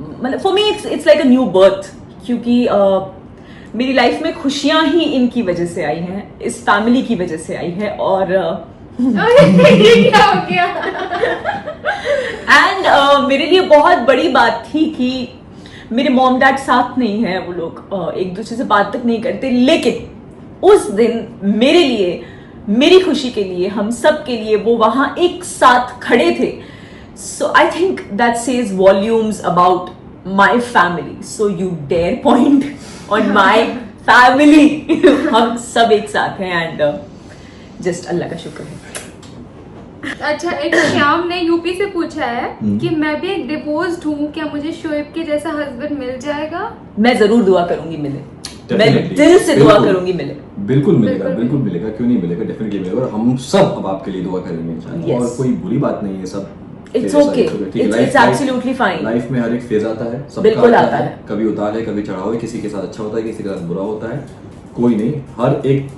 मतलब for me it's like a new birth, क्योंकि मेरी लाइफ में खुशियां ही इनकी वजह से आई हैं, इस फैमिली की वजह से आई है। और ये क्या हो गया? एंड मेरे लिए बहुत बड़ी बात थी कि मेरे मॉम डैड साथ नहीं है, वो लोग एक दूसरे से बात तक नहीं करते, लेकिन उस दिन मेरे लिए, मेरी खुशी के लिए, हम सब के लिए वो वहां एक साथ खड़े थे। So I think that says volumes about my family. So you dare point on my family. हम सब एक साथ हैं, एंड जस्ट अल्लाह का शुक्र है। अच्छा, एक श्याम ने यूपी से पूछा है कि मैं भी एक डिवोर्स्ड हूँ, क्या मुझे शोएब के जैसा हस्बैंड मिल जाएगा? मैं जरूर दुआ करूंगी मिले, मैं Definitely. दिल से दुआ बिल्कुल। करूंगी मिले। बिल्कुल मिलेगा, बिल्कुल मिलेगा, क्यों नहीं मिलेगा, डेफिनेटली मिलेगा। और हम सब अब आपके लिए दुआ करेंगे इंशाल्लाह। Yes. और कोई बुरी बात नहीं है, सब It's फेज okay. ठीक है। It's absolutely fine. लाइफ में हर एक फेज आता है, सबका बिल्कुल आता है। कभी उतार है, कभी चढ़ाव है, किसी के साथ अच्छा होता है, किसी के साथ बुरा होता है। कोई नहीं, हर एक,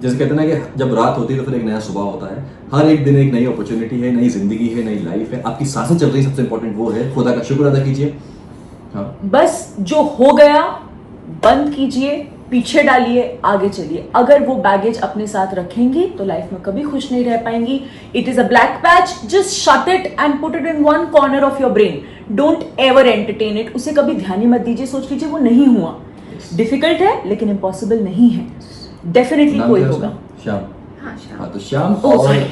जैसे कहते हैं ना कि जब रात होती है तो फिर एक नया सुबह होता है। हर एक दिन एक नई अपॉर्चुनिटी है, नई जिंदगी है, नई लाइफ है। आपकी सांसें चल रही, सबसे इंपॉर्टेंट वो है। खुदा का शुक्र अदा कीजिए। हाँ, बस जो हो गया बंद कीजिए, पीछे डालिए, आगे चलिए। अगर वो बैगेज अपने साथ रखेंगी तो लाइफ में कभी खुश नहीं रह पाएंगी। It is a black patch, just shut it and put it in one corner of your brain. Don't ever entertain it. उसे कभी ध्यान ही मत दीजिए, सोच लीजिए वो नहीं हुआ। डिफिकल्ट है लेकिन इम्पॉसिबल नहीं है, डेफिनेटली नाम कोई क्या है होगा। उसका? श्याम। हाँ, श्याम। हाँ, तो श्याम। Oh, और sorry,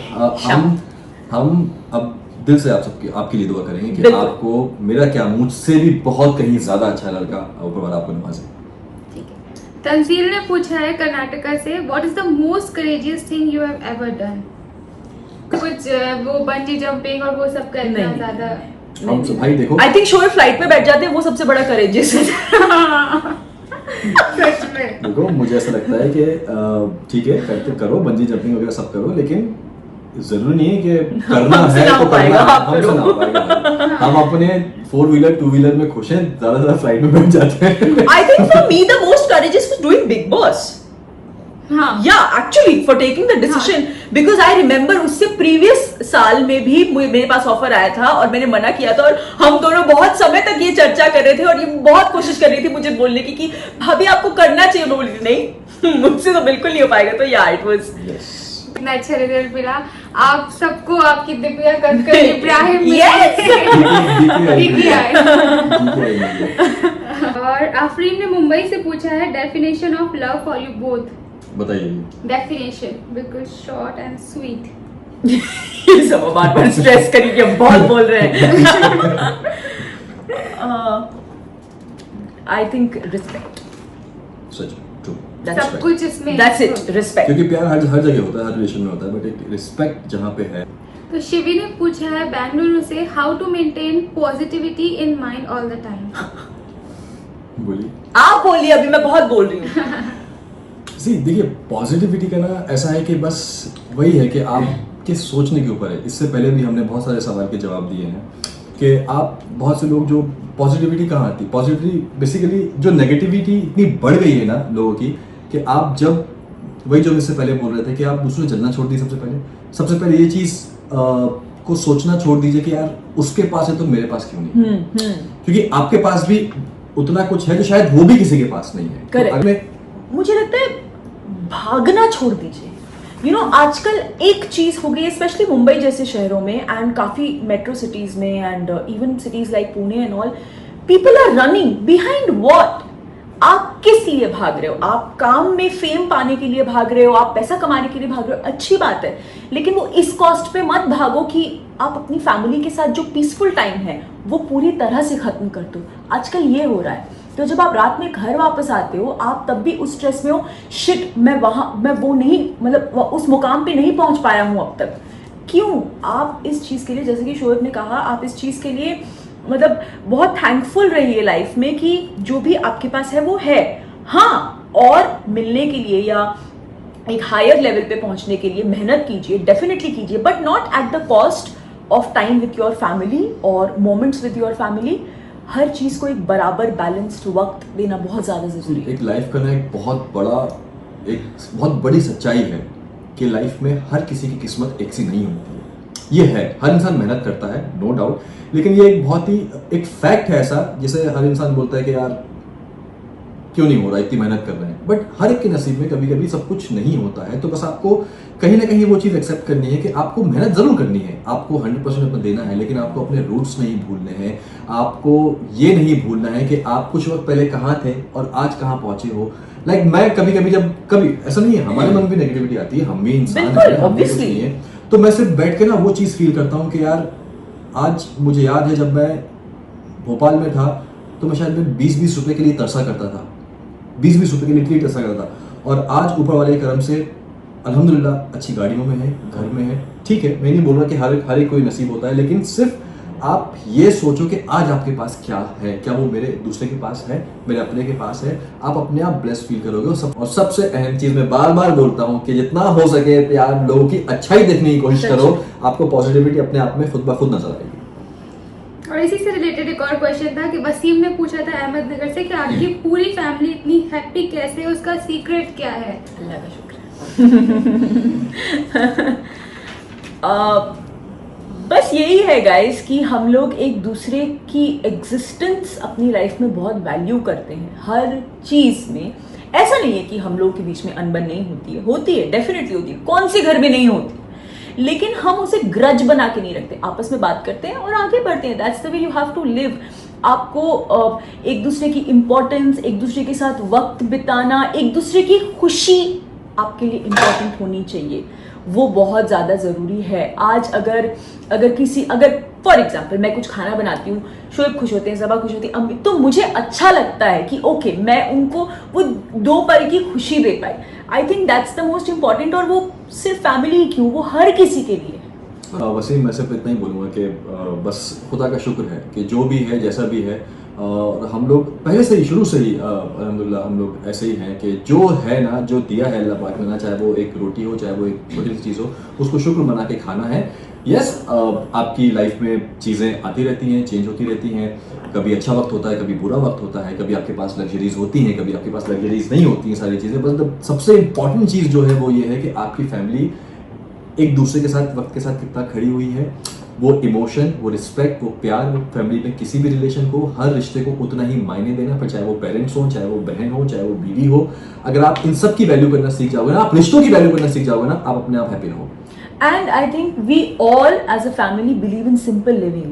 श्याम। हम अब दिल से आपके लिए दुआ करेंगे कि बिल्कुल। आपको, मेरा क्या, मुझसे भी बहुत कहीं ज्यादा अच्छा लड़का ऊपर वाला आपको नवाजे। ठीक है। तंजील ने पूछा है कर्नाटका से, what is the most courageous thing you have ever done? कुछ वो बंजी जंपिंग और वो सब करना नहीं। ज्यादा। हम सब भाई देखो, आई थिंक शोएब फ्लाइट में बैठ जाते हैं, वो सबसे बड़ा करेजियस है। सच में। देखो मुझे ऐसा लगता है कि ठीक है, करते करो, बंजी जंपिंग वगैरह सब करो, लेकिन जरूरी नहीं है कि करना हमसे है ना तो हो पाएगा, करना है। आप हमसे ना हो पाएगा। हम अपने 4 व्हीलर 2 व्हीलर में खुश हैं, ज्यादा फ्लाइट में बैठ जाते हैं। I think for me the most courageous was doing Big Boss. हाँ। Actually for taking the decision, because I remember उससे प्रीवियस साल में भी मेरे पास ऑफर आया था और मैंने मना किया था, और हम दोनों बहुत समय तक ये चर्चा कर रहे थे और ये बहुत कोशिश कर रही थी मुझे बोलने की कि भाभी आपको करना चाहिए। मैं बोली नहीं मुझसे तो बिल्कुल नहीं हो पाएगा। तो या इट वाज इतना अच्छा रिजल्ट मिला आप सबको, आपकी दिव्या कक्कर इब्राहिम Yes! और आफरीन ने मुंबई से पूछा है definition of love for you both. बताइए। डेफिनेशन बिल्कुल शॉर्ट एंड स्वीट। ये सब बार स्ट्रेस करिए, बहुत बोल रहे हैं। I think respect, such true. सब कुछ इसमें दैट्स इट, रिस्पेक्ट। क्योंकि प्यार हर जगह होता है, हर रिलेशन में होता है, बट एक रिस्पेक्ट जहाँ पे है। तो शिवी ने पूछा है बेंगलुरु से, how to maintain positivity in mind all the time. बोलिए। आप बोलिए, अभी मैं बहुत बोल रही हूँ। देखिए पॉजिटिविटी का ना ऐसा है कि बस वही है कि आपके सोचने के ऊपर है। इससे पहले भी हमने बहुत सारे सवाल के जवाब दिए हैं कि आप बहुत से लोग जो पॉजिटिविटी कहाँ आती, पॉजिटिविटी बेसिकली जो नेगेटिविटी इतनी बढ़ गई है ना लोगों की, कि आप जब वही जो इससे पहले बोल रहे थे कि आप दूसरों से जलना छोड़ दी। सबसे पहले ये चीज़ को सोचना छोड़ दीजिए कि यार उसके पास है तो मेरे पास क्यों नहीं। क्योंकि आपके पास भी उतना कुछ है जो शायद वो भी किसी के पास नहीं है। करेक्ट। मुझे लगता है भागना छोड़ दीजिए। यू नो आजकल एक चीज हो गई है, स्पेशली मुंबई जैसे शहरों में एंड काफी मेट्रो सिटीज में and even cities like Pune and all, people are running behind what. आप किस लिए भाग रहे हो? आप काम में फेम पाने के लिए भाग रहे हो, आप पैसा कमाने के लिए भाग रहे हो, अच्छी बात है, लेकिन वो इस कॉस्ट पे मत भागो कि आप अपनी फैमिली के साथ जो पीसफुल टाइम है वो पूरी तरह से खत्म कर दो। आजकल ये हो रहा है। तो जब आप रात में घर वापस आते हो, आप तब भी उस स्ट्रेस में हो, शिट मैं वो नहीं, मतलब उस मुकाम पे नहीं पहुंच पाया हूं अब तक। क्यों? आप इस चीज के लिए, जैसे कि शोएब ने कहा, आप इस चीज के लिए मतलब बहुत थैंकफुल रहिए लाइफ में कि जो भी आपके पास है वो है। हाँ, और मिलने के लिए या एक हायर लेवल पे पहुंचने के लिए मेहनत कीजिए, डेफिनेटली कीजिए, but not at the cost of time with your family और मोमेंट्स विथ योर फैमिली। हर चीज को एक बराबर बैलेंस्ड वक्त देना बहुत ज्यादा जरूरी है। एक लाइफ का ना एक बहुत बड़ी सच्चाई है कि लाइफ में हर किसी की किस्मत एक सी नहीं होती है। ये है, हर इंसान मेहनत करता है, नो डाउट, लेकिन ये एक बहुत ही एक फैक्ट है ऐसा, जिसे हर इंसान बोलता है कि यार क्यों नहीं हो रहा, इतनी मेहनत कर रहे हैं, बट हर एक के नसीब में कभी कभी सब कुछ नहीं होता है। तो बस आपको कहीं ना कहीं वो चीज़ एक्सेप्ट करनी है कि आपको मेहनत जरूर करनी है, आपको 100% अपना देना है, लेकिन आपको अपने रूट्स नहीं भूलने हैं। आपको ये नहीं भूलना है कि आप कुछ वक्त पहले कहाँ थे और आज कहाँ पहुंचे हो। लाइक मैं कभी कभी ऐसा नहीं है, हमारे मन में भी नेगेटिविटी आती है, हम भी इंसान हैं, हम भी कुछ नहीं है, तो मैं सिर्फ बैठ के ना वो चीज़ फील करता हूँ कि यार आज मुझे याद है जब मैं भोपाल में था तो मैं शायद 20-20 रुपए के लिए तरसा करता था, 20-20 रुपए के लिए इतनी तरसा करता था, और आज ऊपर वाले करम से अल्हम्दुलिल्लाह अच्छी गाड़ियों में है, घर में है। ठीक है, मैं नहीं बोल रहा कि हर एक कोई नसीब होता है, लेकिन सिर्फ आप ये सोचो कि आज आपके पास क्या है, क्या वो मेरे दूसरे के पास है, मेरे अपने के पास है, आप अपने आप ब्लेस्ड फील करोगे। और सबसे अहम चीज मैं बार बार बोलता हूँ कि जितना हो सके यार लोगों की अच्छाई देखने की कोशिश करो, आपको पॉजिटिविटी अपने आप में खुद ब खुद नजर आएगी। और इसी से रिलेटेड एक और क्वेश्चन था कि वसीम ने पूछा था अहमदनगर से कि आपकी पूरी फैमिली इतनी हैप्पी कैसे, उसका सीक्रेट क्या है? अल्लाह का शुक्र है। बस यही है गाइस कि हम लोग एक दूसरे की एग्जिस्टेंस अपनी लाइफ में बहुत वैल्यू करते हैं, हर चीज में। ऐसा नहीं है कि हम लोग के बीच में अनबन नहीं होती है डेफिनेटली होती है, कौन से घर में नहीं होती, लेकिन हम उसे ग्रज बना के नहीं रखते, आपस में बात करते हैं और आगे बढ़ते हैं। That's the way you have to live. आपको एक दूसरे की इंपॉर्टेंस, एक दूसरे के साथ वक्त बिताना, एक दूसरे की खुशी आपके लिए इंपॉर्टेंट होनी चाहिए, वो बहुत ज़्यादा ज़रूरी है। आज अगर फॉर एग्जाम्पल मैं कुछ खाना बनाती हूँ, शोएब खुश होते हैं, ज़बा खुश होती है, अम्मी, तो मुझे अच्छा लगता है कि ओके मैं उनको वो 2 पल की खुशी दे पाई। I think that's the most important, और वो सिर्फ फैमिली ही क्यों, वो हर किसी के लिए। वसीम, मैं सिर्फ इतना ही बोलूँगा कि बस खुदा का शुक्र है कि जो भी है जैसा भी है, और हम लोग पहले से ही शुरू से ही अल्हम्दुलिल्लाह हम लोग ऐसे ही हैं कि जो है ना, जो दिया है अल्लाह पाक ने ना, चाहे वो एक रोटी हो, चाहे वो एक छोटी सी चीज़ हो, उसको शुक्र मना के खाना है। यस आपकी लाइफ में चीज़ें आती रहती हैं, चेंज होती रहती हैं, कभी अच्छा वक्त होता है, कभी बुरा वक्त होता है, कभी आपके पास लग्जरीज होती हैं, कभी आपके पास लग्जरीज नहीं होती हैं, सारी चीज़ें। बस सबसे इंपॉर्टेंट चीज़ जो है वो ये है कि आपकी फैमिली एक दूसरे के साथ वक्त के साथ कितना खड़ी हुई है। वो इमोशन, वो रिस्पेक्ट, वो प्यार, वो फैमिली में किसी भी रिलेशन को, हर रिश्ते को उतना ही मायने देना, फिर चाहे वो पेरेंट्स हो, चाहे वो बहन हो, चाहे वो बीवी हो। अगर आप इन सब की वैल्यू करना सीख जाओगे ना, आप रिश्तों की वैल्यू करना सीख जाओगे ना, आप अपने आप हैप्पी रहो। And I think we all as a family believe in simple living.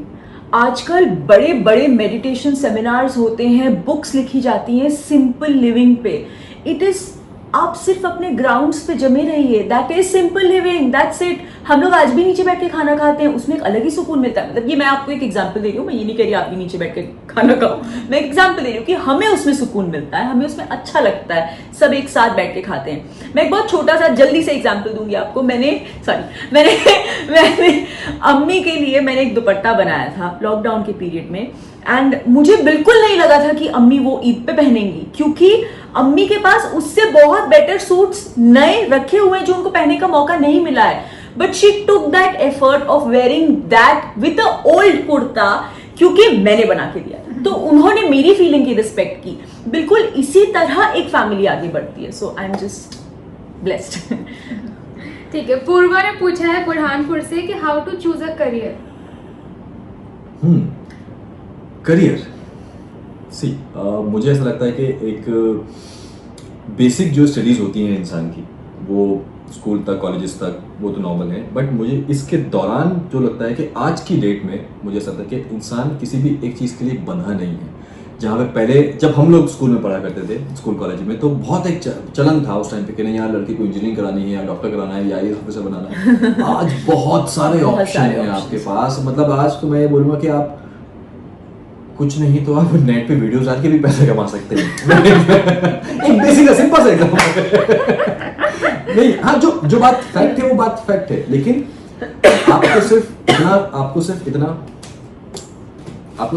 आजकल बड़े बड़े मेडिटेशन सेमिनार्स होते हैं, बुक्स लिखी जाती हैं सिंपल लिविंग पे। इट इज, आप सिर्फ अपने ग्राउंड्स पे जमे रहिए, that is simple living, that's it. हम लोग आज भी नीचे बैठ के खाना खाते हैं, उसमें एक अलग ही सुकून मिलता है। मतलब ये मैं आपको एक एग्जांपल दे रही हूँ, मैं ये नहीं कह रही आप भी नीचे बैठ के खाना खाओ, मैं एक एग्जांपल दे रही हूँ कि हमें उसमें सुकून मिलता है, हमें उसमें अच्छा लगता है, सब एक साथ बैठ के खाते हैं। मैं एक बहुत छोटा सा जल्दी से एग्जाम्पल दूंगी आपको। मैंने अम्मी के लिए मैंने एक दुपट्टा बनाया था लॉकडाउन के पीरियड में, एंड मुझे बिल्कुल नहीं लगा था कि अम्मी वो ईद पे पहनेंगी, क्योंकि अम्मी के पास उससे बहुत बेटर सूट्स नए रखे हुए हैं जो उनको पहनने का मौका नहीं मिला है। But she took that effort of wearing that with a old kurta, क्योंकि मैंने बना के दिया था। तो उन्होंने मेरी फीलिंग की रिस्पेक्ट की। बिल्कुल इसी तरह एक फैमिली आगे बढ़ती है। So I am just blessed. ठीक है, पूर्वा ने पूछा है बुरहानपुर से कि how to choose a career. Career see, मुझे ऐसा लगता है कि एक बेसिक जो स्टडीज़ होती हैं इंसान की, वो स्कूल तक, कॉलेजेस तक, वो तो नॉर्मल है। बट मुझे इसके दौरान जो लगता है कि आज की डेट में मुझे ऐसा लगता है कि इंसान किसी भी एक चीज़ के लिए बंधा नहीं है। जहाँ पे पहले जब हम लोग स्कूल में पढ़ा करते थे, स्कूल कॉलेज में, तो बहुत एक चलन था उस टाइम पे कि नहीं यार लड़की को इंजीनियरिंग करानी है या डॉक्टर कराना है या IAS ऑफिसर बनाना है। आज बहुत सारे ऑप्शन हैं आपके पास। मतलब आज तो मैं ये बोलूँगा कि आप कुछ नहीं तो आप नेट पे वीडियोस डाल के भी पैसे कमा सकते हैं। एक बेसिक सिंपल सा एग्जांपल नहीं, हाँ, जो बात फैक्ट है वो बात फैक्ट है, लेकिन आपको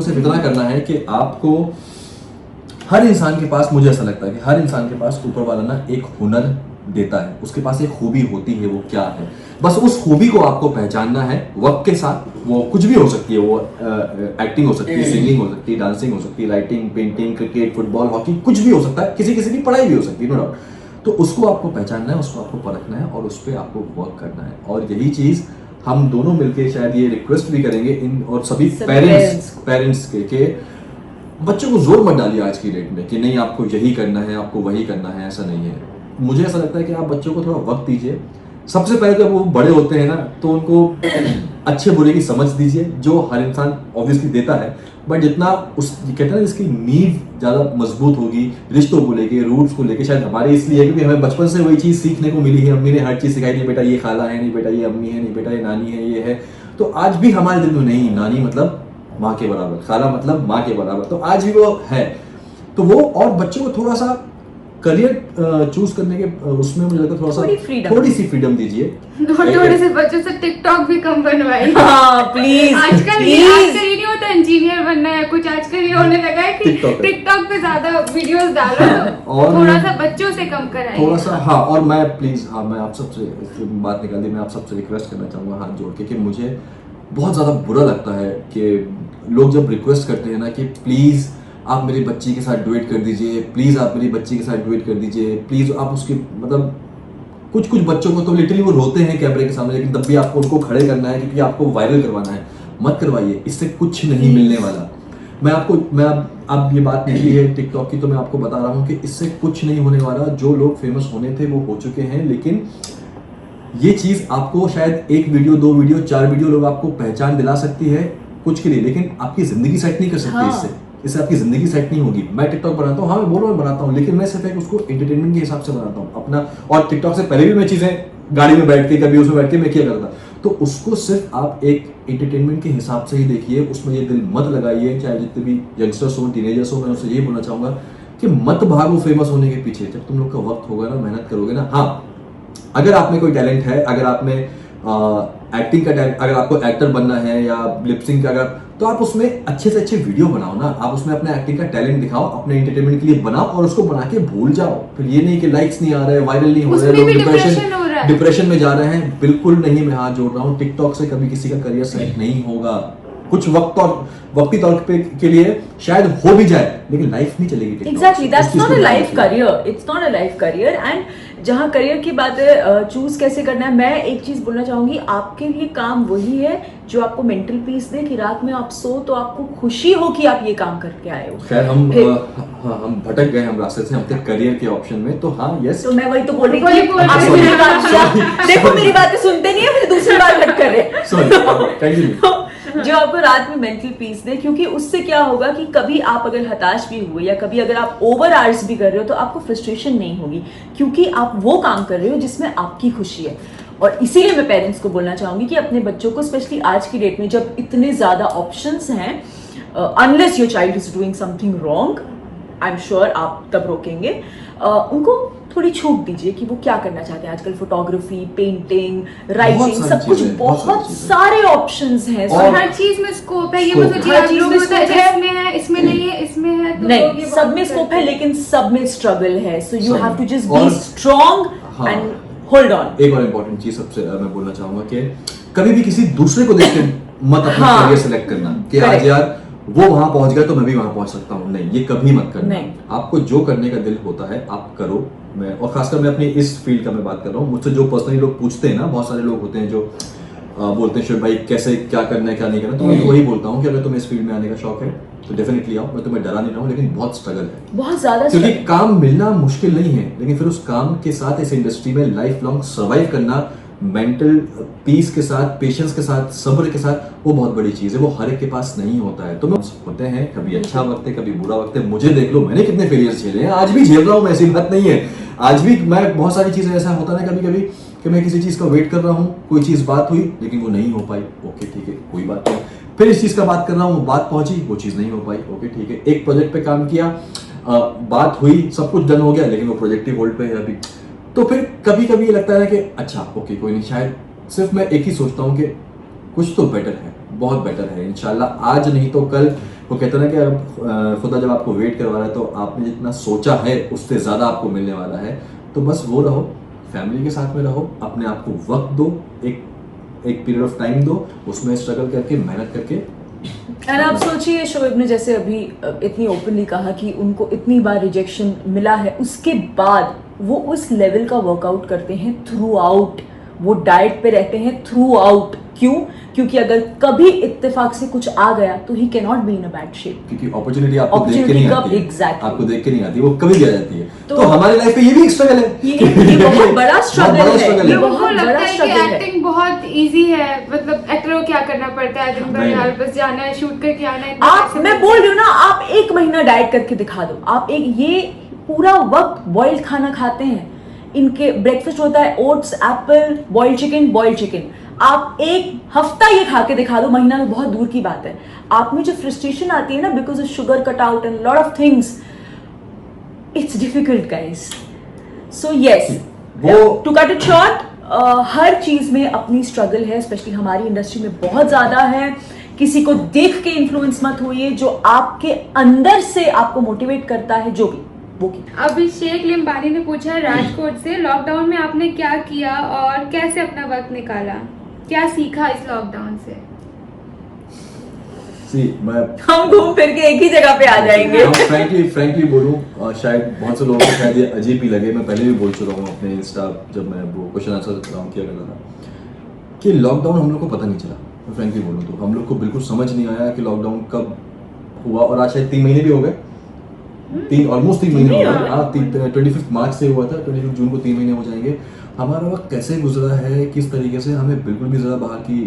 सिर्फ इतना करना है कि आपको, हर इंसान के पास, मुझे ऐसा लगता है कि हर इंसान के पास ऊपर वाला ना एक हुनर देता है, उसके पास एक खूबी होती है। वो क्या है, बस उस खूबी को आपको पहचानना है वक्त के साथ। वो कुछ भी हो सकती है, वो एक्टिंग हो सकती है, सिंगिंग हो सकती है, डांसिंग हो सकती है, writing, painting, cricket, football, hockey, कुछ भी हो सकता है। किसी की पढ़ाई भी हो सकती है, नो डाउट। तो उसको आपको पहचानना है, उसको आपको परखना है और उस पर आपको वर्क करना है। और यही चीज़ हम दोनों मिलकर शायद ये रिक्वेस्ट भी करेंगे इन और सभी पेरेंट्स के बच्चों को जोर मत डालिए आज की डेट में कि नहीं आपको यही करना है, आपको वही करना है। ऐसा नहीं है। मुझे ऐसा लगता है कि आप बच्चों को थोड़ा वक्त दीजिए। सबसे पहले जब वो बड़े होते हैं ना, तो उनको अच्छे बुरे की समझ दीजिए, जो हर इंसान ऑब्वियसली देता है। बट जितना कहते हैं ना, इसकी नींव ज़्यादा मजबूत होगी रिश्तों को लेके, रूट्स को लेके, शायद हमारे इसलिए है क्योंकि हमें बचपन से वही चीज़ सीखने को मिली है। अम्मी ने हर चीज़ सिखाई, नहीं बेटा ये खाला है, नहीं बेटा ये अम्मी है, नहीं बेटा ये नानी है, ये है। तो आज भी हमारे दिल में नहीं, नानी मतलब माँ के बराबर, खाला मतलब माँ के बराबर, तो आज भी वो है। तो वो, और बच्चों को थोड़ा सा करियर चूज करने के उसमें मुझे लगता है थोड़ी सी फ्रीडम दीजिए। थोड़े से बच्चों से टिकटॉक भी कम बनवाइए। हाँ प्लीज। आजकल ये नहीं होता इंजीनियर बनना है कुछ, आजकल ये होने लगा है कि टिकटॉक पे ज्यादा वीडियोस डालो, और थोड़ा सा बच्चों से कम कराइए थोड़ा सा। हाँ, और मैं प्लीज, हाँ, मैं आप सबसे बात निकाल दी, मैं आप सबसे रिक्वेस्ट करना चाहूँगा हाथ जोड़ के कि मुझे बहुत ज़्यादा बुरा लगता है कि लोग जब रिक्वेस्ट करते हैं ना कि प्लीज़ आप मेरी बच्ची के साथ डुएट कर दीजिए, प्लीज़ आप मेरी बच्ची के साथ डुएट कर दीजिए, प्लीज़ आप उसके, मतलब कुछ बच्चों को तो लिटरली वो रोते हैं कैमरे के सामने, लेकिन तब भी आपको उनको खड़े करना है क्योंकि आपको वायरल करवाना है। मत करवाइए, इससे कुछ नहीं मिलने वाला। मैं अब ये बात निकली है टिकटॉक की, तो मैं आपको बता रहा हूँ कि इससे कुछ नहीं होने वाला। जो लोग फेमस होने थे वो हो चुके हैं, लेकिन ये चीज़ आपको शायद 1 वीडियो, 2 वीडियो, 4 वीडियो लोग आपको पहचान दिला सकती है कुछ के लिए, लेकिन आपकी जिंदगी सेट नहीं कर सकती। हाँ। इससे आपकी जिंदगी सेट नहीं होगी। मैं टिकटॉक बनाता हूँ, हाँ मैं बोल रहा हूँ बनाता हूँ, लेकिन मैं सिर्फ एक उसको एंटरटेनमेंट के हिसाब से बनाता हूँ अपना। और टिकटॉक से पहले भी मैं चीज़ें गाड़ी में बैठ के, कभी उसमें बैठ के मैं किया करता। तो उसको सिर्फ आप एक एंटरटेनमेंट के हिसाब से ही देखिए, उसमें ये दिल मत लगाइए। चाहे जितने भी यंगस्टर्स हो, टीनेजर्स हो, मैं उससे यही बोलना चाहूँगा कि मत भागो फेमस होने के पीछे। जब तुम लोग का वक्त होगा ना, मेहनत करोगे ना, हाँ, अगर आप में कोई टैलेंट है, अगर आप में एक्टिंग का टैलेंट, अगर आपको एक्टर बनना है या लिपसिंग का, अगर, तो आप उसमें अच्छे से अच्छे वीडियो बनाओ ना, आप उसमें अपने एक्टिंग का टैलेंट दिखाओ, अपने एंटरटेनमेंट के लिए बनाओ और उसको बना के भूल जाओ। फिर ये नहीं कि लाइक्स नहीं आ रहे, वायरल नहीं हो रहे, लोग डिप्रेशन, है। डिप्रेशन में जा रहे हैं, बिल्कुल नहीं, मैं हाथ जोड़ रहा हूँ। टिकटॉक से कभी किसी का करियर सेट नहीं होगा। कुछ वक्ती तौर पे के लिए शायद हो भी जाए, लेकिन लाइफ नहीं चलेगी TikTok एग्जैक्टली, से। दैट्स इस चीज़ नॉट को अ ध्यान लाइफ रखिए। Career, it's not a life career. And जहाँ करियर की बात है, चूज कैसे करना है, मैं एक चीज बोलना चाहूंगी, आपके लिए काम वही है जो आपको मेंटल पीस दे, कि रात में आप सो तो आपको खुशी हो कि आप ये काम करके आए हो। खैर हम फिर- हम भटक गए, हम रास्ते से, हम थे करियर के ऑप्शन में। तो हाँ, यस, तो मैं वही तो बोल रही वही थी, बोल रही आपने थी। मेरी बात किया। Sorry, देखो sorry. मेरी बातें सुनते नहीं है, फिर दूसरी बार हट कर रहे। Sorry, continue. जो आपको रात में मेंटल पीस दे, क्योंकि उससे क्या होगा कि कभी आप अगर हताश भी हुए या कभी अगर आप ओवर आवर्स भी कर रहे हो तो आपको फ्रस्ट्रेशन नहीं होगी, क्योंकि आप वो काम कर रहे हो जिसमें आपकी खुशी है। और इसीलिए मैं पेरेंट्स को बोलना चाहूंगी कि अपने बच्चों को, स्पेशली आज की डेट में जब इतने ज्यादा ऑप्शंस हैं, unless your child is doing something wrong, I am sure आप तब रोकेंगे, उनको थोड़ी छूट दीजिए कि वो क्या करना चाहते हैं। आजकल फोटोग्राफी, पेंटिंग, राइटिंग, सारी सब कुछ, चीजें, बहुत बहुत सारी चीजें। सारे ऑप्शंस हैं। और- और हर चीज में स्कोप है, ये Scope मत है। सोचिए हर आप चीज लोग में होता है, scope है। इसमें है, इसमें नहीं है, इसमें है, तो लोग नहीं, ये सब में बहुत स्कोप है, करते हैं। लेकिन सब में स्ट्रगल है। सो यू सब हैव टू में। जस्ट और- बी स्ट्रॉन्ग हाँ। And hold on. एक और इम्पोर्टेंट चीज सबसे मैं बोलना चाहूंगा कि कभी भी किसी दूसरे को देख के मत अपना हाँ। करियर सेलेक्ट करना कि आज Correct. यार वो वहां पहुंच गया तो मैं भी वहां पहुंच सकता हूँ। नहीं, ये कभी मत करना। नहीं। आपको जो करने का दिल होता है आप करो। मैं, और खासकर मैं अपनी इस फील्ड का मैं बात कर रहा हूँ, मुझसे जो पर्सनली लोग पूछते हैं ना, बहुत सारे लोग होते हैं जो बोलते हैं शिव भाई कैसे, क्या करना है, क्या नहीं करना, तो मैं वही बोलता हूँ कि अगर तुम्हें इस फील्ड में आने का शौक है तो डेफिनेटली आओ। मैं तुम्हें डरा नहीं रहा हूँ, लेकिन बहुत स्ट्रगल है, बहुत ज्यादा क्योंकि struggle। काम मिलना मुश्किल नहीं है, लेकिन फिर उस काम के साथ इस इंडस्ट्री में लाइफ लॉन्ग सर्वाइव करना, मेंटल पीस के साथ, पेशेंस के साथ, सब्र के साथ, वो बहुत बड़ी चीज है। वो हर एक के पास नहीं होता है। तो मैं होते हैं, कभी अच्छा वक्त है, कभी बुरा वक्त है। मुझे देख लो, मैंने कितने फेलियर्स झेले हैं, आज भी झेल रहा हूँ मैं, ऐसी बात नहीं है। आज भी मैं बहुत सारी चीजें, ऐसा होता है कभी कभी कि मैं किसी चीज का वेट कर रहा हूँ, कोई चीज बात हुई लेकिन वो नहीं हो पाई, ओके ठीक है, कोई बात नहीं। फिर इस चीज का बात कर रहा हूँ, वो बात पहुंची, वो चीज नहीं हो पाई, ओके ठीक है। एक प्रोजेक्ट पे काम किया, बात हुई, सब कुछ डन हो गया, लेकिन वो प्रोजेक्ट ही होल्ड पे है अभी। तो फिर कभी कभी ये लगता है कि अच्छा ओके कोई नहीं, शायद सिर्फ मैं एक ही सोचता हूँ कि कुछ तो बेटर है, बहुत बेटर है इंशाल्लाह, आज नहीं तो कल। वो कहते हैं ना कि खुदा जब आपको वेट करवा रहा है तो आपने जितना सोचा है उससे ज़्यादा आपको मिलने वाला है। तो बस वो रहो, फैमिली के साथ में रहो, अपने आप को वक्त दो, एक पीरियड ऑफ टाइम दो, उसमें स्ट्रगल करके, मेहनत करके। एंड आप सोचिए, शोएब ने जैसे अभी इतनी ओपनली कहा कि उनको इतनी बार रिजेक्शन मिला है, उसके बाद वो उस लेवल का वर्कआउट करते हैं थ्रू आउट, वो डाइट पे रहते हैं थ्रू आउट। क्यों? क्योंकि अगर कभी इत्तेफाक से कुछ आ गया तो he can not be in a bad shape. क्योंकि अपॉर्चुनिटी आपको देख के Opportunity नहीं कब- आती है, exactly. आपको देख के नहीं आती, वो कभी भी आ जाती है। तो तो हमारी लाइफ में ये भी एक स्ट्रगल है, ये बहुत बड़ा स्ट्रगल बहुत बड़ा है। struggle ये है। लोगों बहुत को लगता बड़ा है कि struggle है। एक्टिंग बहुत इजी है, मतलब एक्टर को क्या करना पड़ता है, दिन भर नहीं। यार बस जाना है, शूट करके आना है, इतना आप, पैसे मैं मिलते बोल हैं। रही हूँ ना, आप 1 महीना डाइट करके दिखा दो, आप एक ये पूरा वक्त बॉइल्ड खाना खाते हैं, इनके ब्रेकफास्ट होता है ओट्स, एप्पल, बॉइल्ड चिकन। आप 1 हफ्ता ये खा के दिखा दो, महीना तो बहुत दूर की बात है। आप में जो फ्रस्ट्रेशन आती है ना, because of sugar cut out and lot of things, it's difficult guys. So yes, वो- टू कट इट शॉर्ट, हर चीज में अपनी स्ट्रगल है, स्पेशली हमारी इंडस्ट्री में बहुत ज्यादा है। किसी को देख के इन्फ्लुएंस मत होइए, जो आपके अंदर से आपको मोटिवेट करता है, जो भी वो कीजिए। अभिषेक लिम्बानी ने पूछा है राजकोट से, लॉकडाउन में आपने क्या किया और कैसे अपना वक्त निकाला, क्या सीखा इस लॉकडाउन से? सी मैं हम घूम फिर के एक ही जगह पे आ जाएंगे। फ्रैंकली बोलूं, शायद बहुत से लोगों को शायद ये अजीब ही लगे, मैं पहले भी बोल चुका हूँ अपने इंस्टा, जब मैं वो क्वेश्चन आंसर राउंड किया करता था, कि लॉकडाउन हम लोग को पता नहीं चला। मैं फ्रैंकली बोलूँ तो हम लोग को बिल्कुल समझ नहीं आया कि लॉकडाउन कब हुआ, और आज शायद 3 महीने भी हो गए, ऑलमोस्ट 3 महीने हो गए। हाँ, 25 मार्च से हुआ था, 25 जून को 3 महीने हो जाएंगे। हमारा वक्त कैसे गुजरा है, किस तरीके से, हमें बिल्कुल भी ज़्यादा बाहर की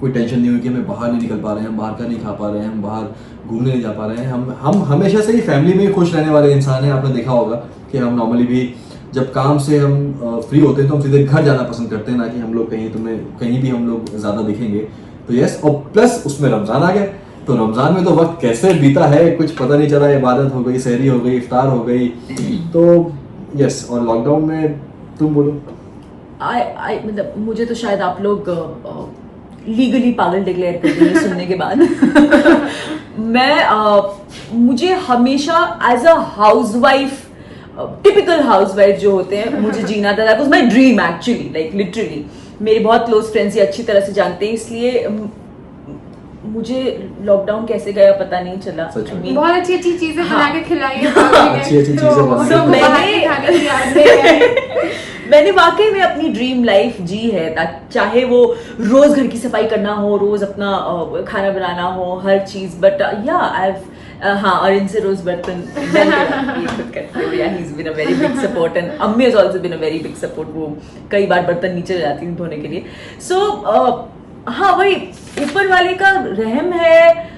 कोई टेंशन नहीं हुई कि हमें बाहर नहीं निकल पा रहे हैं, हम बाहर का नहीं खा पा रहे हैं, हम बाहर घूमने नहीं जा पा रहे हैं। हम हमेशा से ही फैमिली में ही खुश रहने वाले इंसान हैं। आपने देखा होगा कि हम नॉर्मली भी जब काम से हम फ्री होते हैं तो हम सीधे घर जाना पसंद करते हैं, ना कि हम लोग कहीं भी हम लोग ज़्यादा दिखेंगे। तो यस, और प्लस उसमें रमज़ान आ गया, तो रमज़ान में तो वक्त कैसे बीता है कुछ पता नहीं चला। इबादत हो गई, सहरी हो गई, इफ्तार हो गई, तो यस। और लॉकडाउन में तुम बोलो। मतलब मुझे तो शायद आप लोग लीगली पागल डिक्लेयर कर देंगे सुनने के बाद। मुझे हमेशा as a housewife typical housewife जो होते हैं मुझे जीना था, that was my dream actually, like literally. मेरे बहुत क्लोज फ्रेंड्स ये अच्छी तरह से जानते हैं, इसलिए मुझे लॉकडाउन कैसे गया पता नहीं चला। सच में। बहुत अच्छी अच्छी चीजें हाँ। बना के खिलाई है भाभी ने। अच्छी अच्छी चीजें तो बना के सबको बाहर के खाने की याद नहीं है। मैंने वाकई में अपनी ड्रीम लाइफ जी है, चाहे वो रोज घर की सफाई करना हो, रोज अपना खाना बनाना हो, हर चीज, बट या आई हाँ, और इनसे रोज बर्तन खुद करते हो, या he is been a very big support and अम्मी has also been a very big support. वो कई बार बर्तन नीचे जाती थी धोने के लिए। सो हाँ, वही ऊपर वाले का रहम है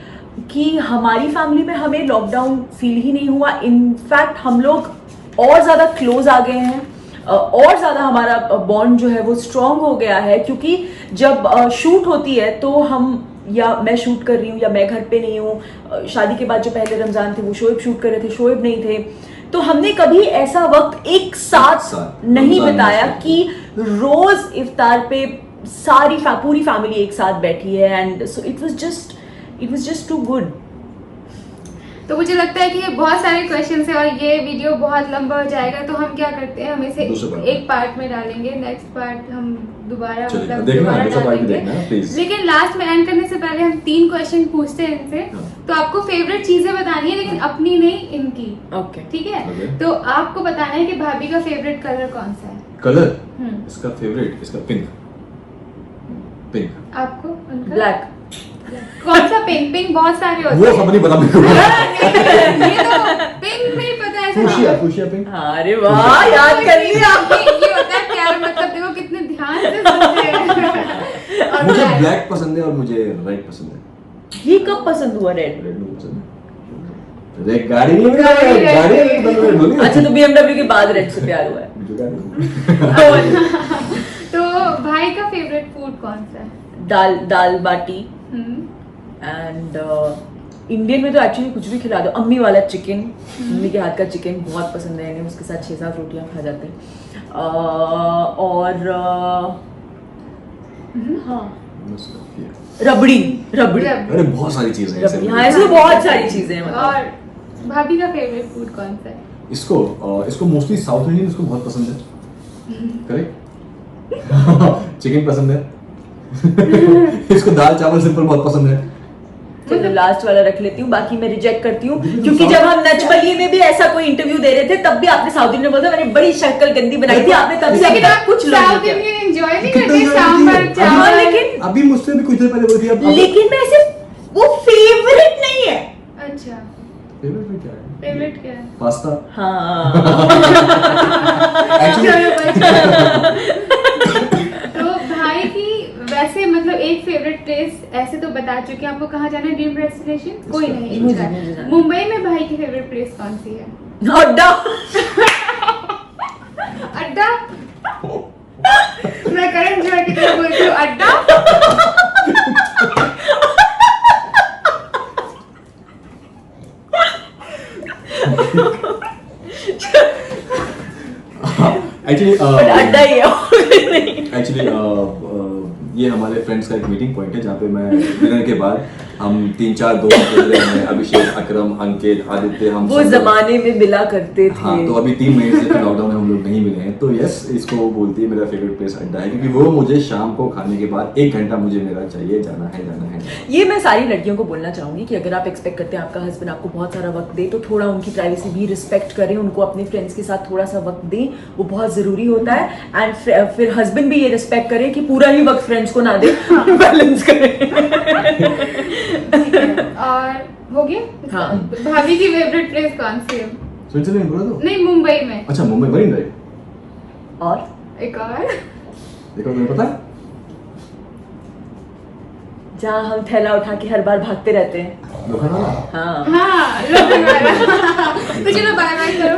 कि हमारी फैमिली में हमें लॉकडाउन फील ही नहीं हुआ। इनफैक्ट हम लोग और ज्यादा क्लोज आ गए हैं, और ज्यादा हमारा बॉन्ड जो है वो स्ट्रांग हो गया है, क्योंकि जब शूट होती है तो हम, या मैं शूट कर रही हूँ या मैं घर पे नहीं हूँ, शादी के बाद जो पहले रमजान थे वो शोएब शूट कर रहे थे, शोएब नहीं थे, तो हमने कभी ऐसा वक्त एक साथ नहीं बिताया कि रोज इफ्तार पे पूरी फैमिली एक साथ बैठी है, and so it was just too good. तो मुझे लगता है कि ये बहुत सारे क्वेश्चन है और ये वीडियो बहुत लंबा हो जाएगा, तो हम क्या करते हैं, हम इसे एक पार्ट में डालेंगे, नेक्स्ट पार्ट हम दोबारा मतलब दोबारा डालेंगे। लेकिन लास्ट में एंड करने से पहले हम 3 क्वेश्चन पूछते हैं इनसे। तो आपको फेवरेट चीजें बतानी है, लेकिन अपनी नहीं, इनकी। ओके, ठीक है। तो आपको बताना है कि भाभी का फेवरेट कलर कौन सा है। कलर इसका फेवरेट, इसका पिंक। आपको उनका ब्लैक। कौन सा पिंक? पिंक बहुत सारे होते वो हैं। सब नहीं पता मेरे को। ये तो पिंक नहीं पता है ऐसा। Fuchsia pink. अरे वाह, याद कर लिया। ये होता है प्यार, मतलब देखो कितने ध्यान से सुनते हैं। और मुझे black। ब्लैक पसंद है और मुझे रेड पसंद है। ये कब पसंद हुआ रेड? रेड मुझे पसंद है। रेड गाड़ी नहीं है, गाड़ी। अच्छा, तो BMW के बाद रेड से प्यार हुआ है। तो भाई का फेवरेट फूड कौन सा है? दाल बाटी, एंड इंडियन में तो एक्चुअली कुछ भी खिला दो। अम्मी वाला चिकन, अम्मी के हाथ का चिकन बहुत पसंद है इन्हें, उसके साथ 6-7 रोटियां खा जाते हैं। और हाँ, रबड़ी। अरे बहुत सारी चीजें हैं ऐसे। हाँ, ऐसे बहुत सारी चीजें हैं मतलब। और भाभी का फेवरेट फूड कौन सा है? इसको मोस्टली साउथ इंडियन इसको बहुत पसंद है। करेक्ट। चिकन पसंद है। इसको दाल चावल सिंपल बहुत पसंद है। चलो लास्ट वाला रख लेती हूँ, बाकी मैं रिजेक्ट करती हूँ, क्योंकि जब हम नच बलिए में भी ऐसा कोई इंटरव्यू दे रहे थे तब भी आपने साउथ इंडियन बोला, मैंने बड़ी शक्ल गंदी बनाई थी, आपने तब से लेकिन आप कुछ साउथ इंडियन एंजॉय नहीं करते? सांभर चावल। लेकिन अभी मुझसे भी कुछ देर पहले बोली अब लेकिन मैं ऐसे, वो फेवरेट नहीं है। अच्छा, फेवरेट में क्या है? फेवरेट क्या है? पास्ता। हाँ। तो भाई की वैसे मतलब एक फेवरेट प्लेस ऐसे तो बता चुके हैं, आपको कहाँ जाना है, ड्रीम डेस्टिनेशन? कोई नहीं, मुझे जाना। जाना। मुंबई में भाई की फेवरेट प्लेस कौन सी है? अड्डा। अड्डा। मैं करण जोहर की तरह बोलती हूँ, अड्डा। एक्चुअली अड्डा ही है। ये हमारे फ्रेंड्स का एक मीटिंग पॉइंट है जहाँ पे मैं डिनर के बाद हम 3-4 दोस्त मिल रहे हैं, अभिषेक, अकरम, अंकित, आदित्य, हम वो जमाने में मिला करते थे। हाँ, तो अभी 3 महीने से लॉकडाउन में हम लोग नहीं मिले हैं, तो यस, इसको वो बोलती है मेरा फेवरेट प्लेस अड्डा है, क्योंकि वो मुझे शाम को खाने के बाद 1 घंटा मुझे मेरा चाहिए, जाना है। ये मैं सारी लड़कियों को बोलना चाहूंगी कि अगर आप एक्सपेक्ट करते हैं आपका हस्बैंड आपको बहुत सारा वक्त दे, तो थोड़ा उनकी प्राइवेसी भी रिस्पेक्ट करें, उनको अपने फ्रेंड्स के साथ थोड़ा सा वक्त दें, वो बहुत जरूरी होता है। एंड फिर हस्बैंड भी ये रिस्पेक्ट करे कि पूरा ही वक्त फ्रेंड्स को ना दे, बैलेंस करें। और हो गया? हाँ। भाभी की फेवरेट प्लेस कौन सी है? स्विट्जरलैंड बोला तो? नहीं, मुंबई में। अच्छा, मुंबई मरीन ड्राइव। और एक और देखो, तुम्हें पता है जहाँ हम थैला उठा के हर बार भागते रहते हैं। लोखंडवाला। हाँ हाँ, तो चलो बाय बाय करो।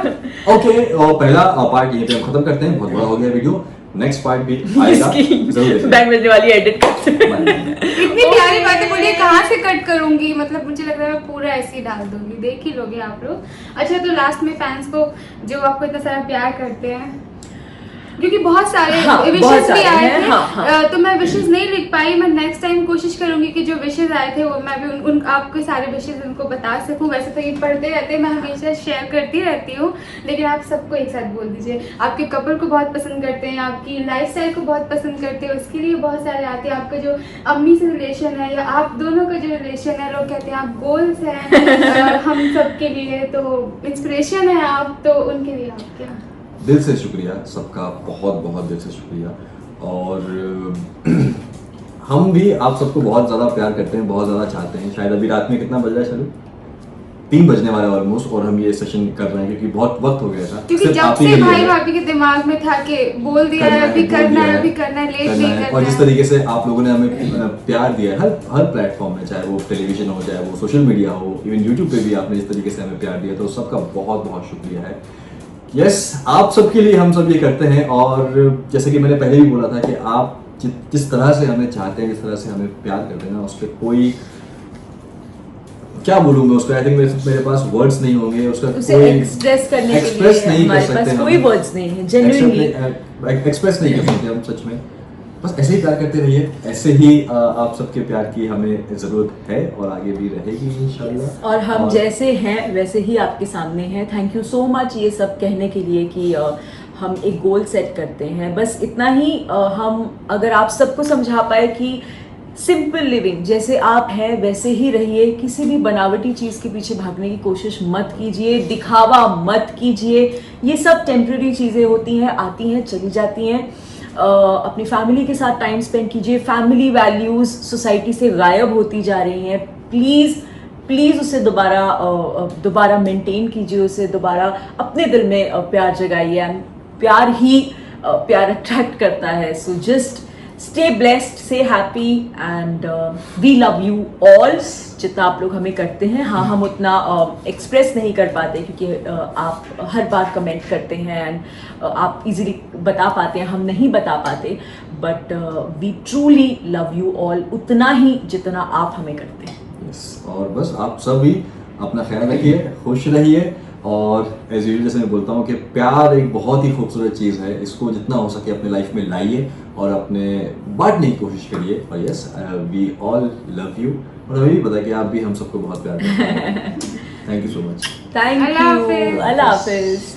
ओके, और पहला पार्ट यहीं पे हम खत्म करते हैं, बहुत बड़ा हो गया वीडियो। नेक्स्ट पार्ट भी आएगा, जरूर देखें। बैंक बजने वाली एडिट करते हैं। इतनी प्यारी बातें बोलिए, कहाँ से कट करूंगी? मतलब मुझे लग रहा है पूरा ऐसे ही डाल दूंगी, देख ही लोगे आप लोग। अच्छा, तो लास्ट में फैंस को जो आपको इतना सारा प्यार करते हैं, क्योंकि बहुत सारे हाँ, बहुत विशेष भी सारे आए हैं, थे। हाँ, हाँ। तो मैं विशेष नहीं लिख पाई। मैं नेक्स्ट टाइम कोशिश करूंगी कि जो विशेष आए थे वो मैं भी उन आपको सारे विशेष उनको बता सकूं। वैसे तो ये पढ़ते रहते हैं, मैं हमेशा शेयर करती रहती हूँ, लेकिन आप सबको एक साथ बोल दीजिए। आपके कपल को बहुत पसंद करते हैं, आपकी लाइफस्टाइल को बहुत पसंद करते हैं, उसके लिए बहुत सारे आते हैं। आपका जो अम्मी से रिलेशन है या आप दोनों का जो रिलेशन है, लोग कहते हैं आप गोल्स हैं हम सब के लिए, तो इंस्पिरेशन है आप, तो उनके लिए आप क्या? दिल से शुक्रिया सबका, बहुत बहुत दिल से शुक्रिया। और हम भी आप सबको बहुत ज़्यादा प्यार करते हैं, बहुत ज़्यादा चाहते हैं। शायद अभी रात में कितना बज रहा है, चलो 3 बजने वाला है ऑलमोस्ट, और हम ये सेशन कर रहे हैं क्योंकि बहुत वक्त हो गया था। क्योंकि सिर्फ जब आप ही से के लिए भाई है। भाभी के दिमाग में था कि बोल दिया है, अभी करना है, अभी करना है, लेट नहीं करना और जिस है। तरीके से आप लोगों ने हमें प्यार दिया है हर प्लेटफॉर्म में, चाहे वो टेलीविजन हो, चाहे वो सोशल मीडिया हो, इवन यूट्यूब पे भी आपने इस तरीके से हमें प्यार दिया, तो सबका बहुत बहुत शुक्रिया है। यस, आप सबके लिए हम सब ये करते हैं। और जैसे कि मैंने पहले भी बोला था कि आप जिस तरह से हमें चाहते हैं, जिस तरह से हमें प्यार करते हैं ना, उस पर कोई क्या बोलूँ मैं उसका, आई थिंक मेरे पास वर्ड्स नहीं होंगे उसका, उसे कोई एक्सप्रेस करने के एक्सप्रेस लिए नहीं कर हमारे सकते पास हम। कोई वर्ड्स नहीं है, जेन्युइनली एक्सप्रेस नहीं कर सकते हम सच में। बस ऐसे ही प्यार करते रहिए, ऐसे ही आप सबके प्यार की हमें ज़रूरत है और आगे भी रहेगी इंशाल्लाह। और हम जैसे हैं वैसे ही आपके सामने हैं। थैंक यू सो मच ये सब कहने के लिए कि हम एक गोल सेट करते हैं, बस इतना ही। हम अगर आप सबको समझा पाए कि सिंपल लिविंग, जैसे आप हैं वैसे ही रहिए, किसी भी बनावटी चीज़ के पीछे भागने की कोशिश मत कीजिए, दिखावा मत कीजिए। ये सब टेम्प्रेरी चीज़ें होती हैं, आती हैं चली जाती हैं। अपनी फैमिली के साथ टाइम स्पेंड कीजिए। फैमिली वैल्यूज़ सोसाइटी से गायब होती जा रही हैं। प्लीज़ उसे दोबारा मेंटेन कीजिए, उसे दोबारा अपने दिल में प्यार जगाइए। प्यार ही प्यार अट्रैक्ट करता है। So just stay blessed, stay happy and we love you all. जितना आप लोग हमें करते हैं, हाँ, हम उतना एक्सप्रेस नहीं कर पाते क्योंकि आप हर बार कमेंट करते हैं एंड आप इजीली बता पाते हैं, हम नहीं बता पाते। But we truly love you all उतना ही जितना आप हमें करते हैं। Yes, और बस आप सब भी अपना ख्याल रखिए, खुश रहिए। और एज यूजुअल जैसे मैं बोलता हूँ कि प्यार एक बहुत ही खूबसूरत चीज़ है, इसको जितना हो सके अपने लाइफ में लाइए और अपने बांटने की कोशिश करिए। और yes, we all love you, और हमें भी पता है कि आप भी हम सबको बहुत प्यार करते हैं। Thank you so much. Thank Allah you, Hafiz. Allah Hafiz.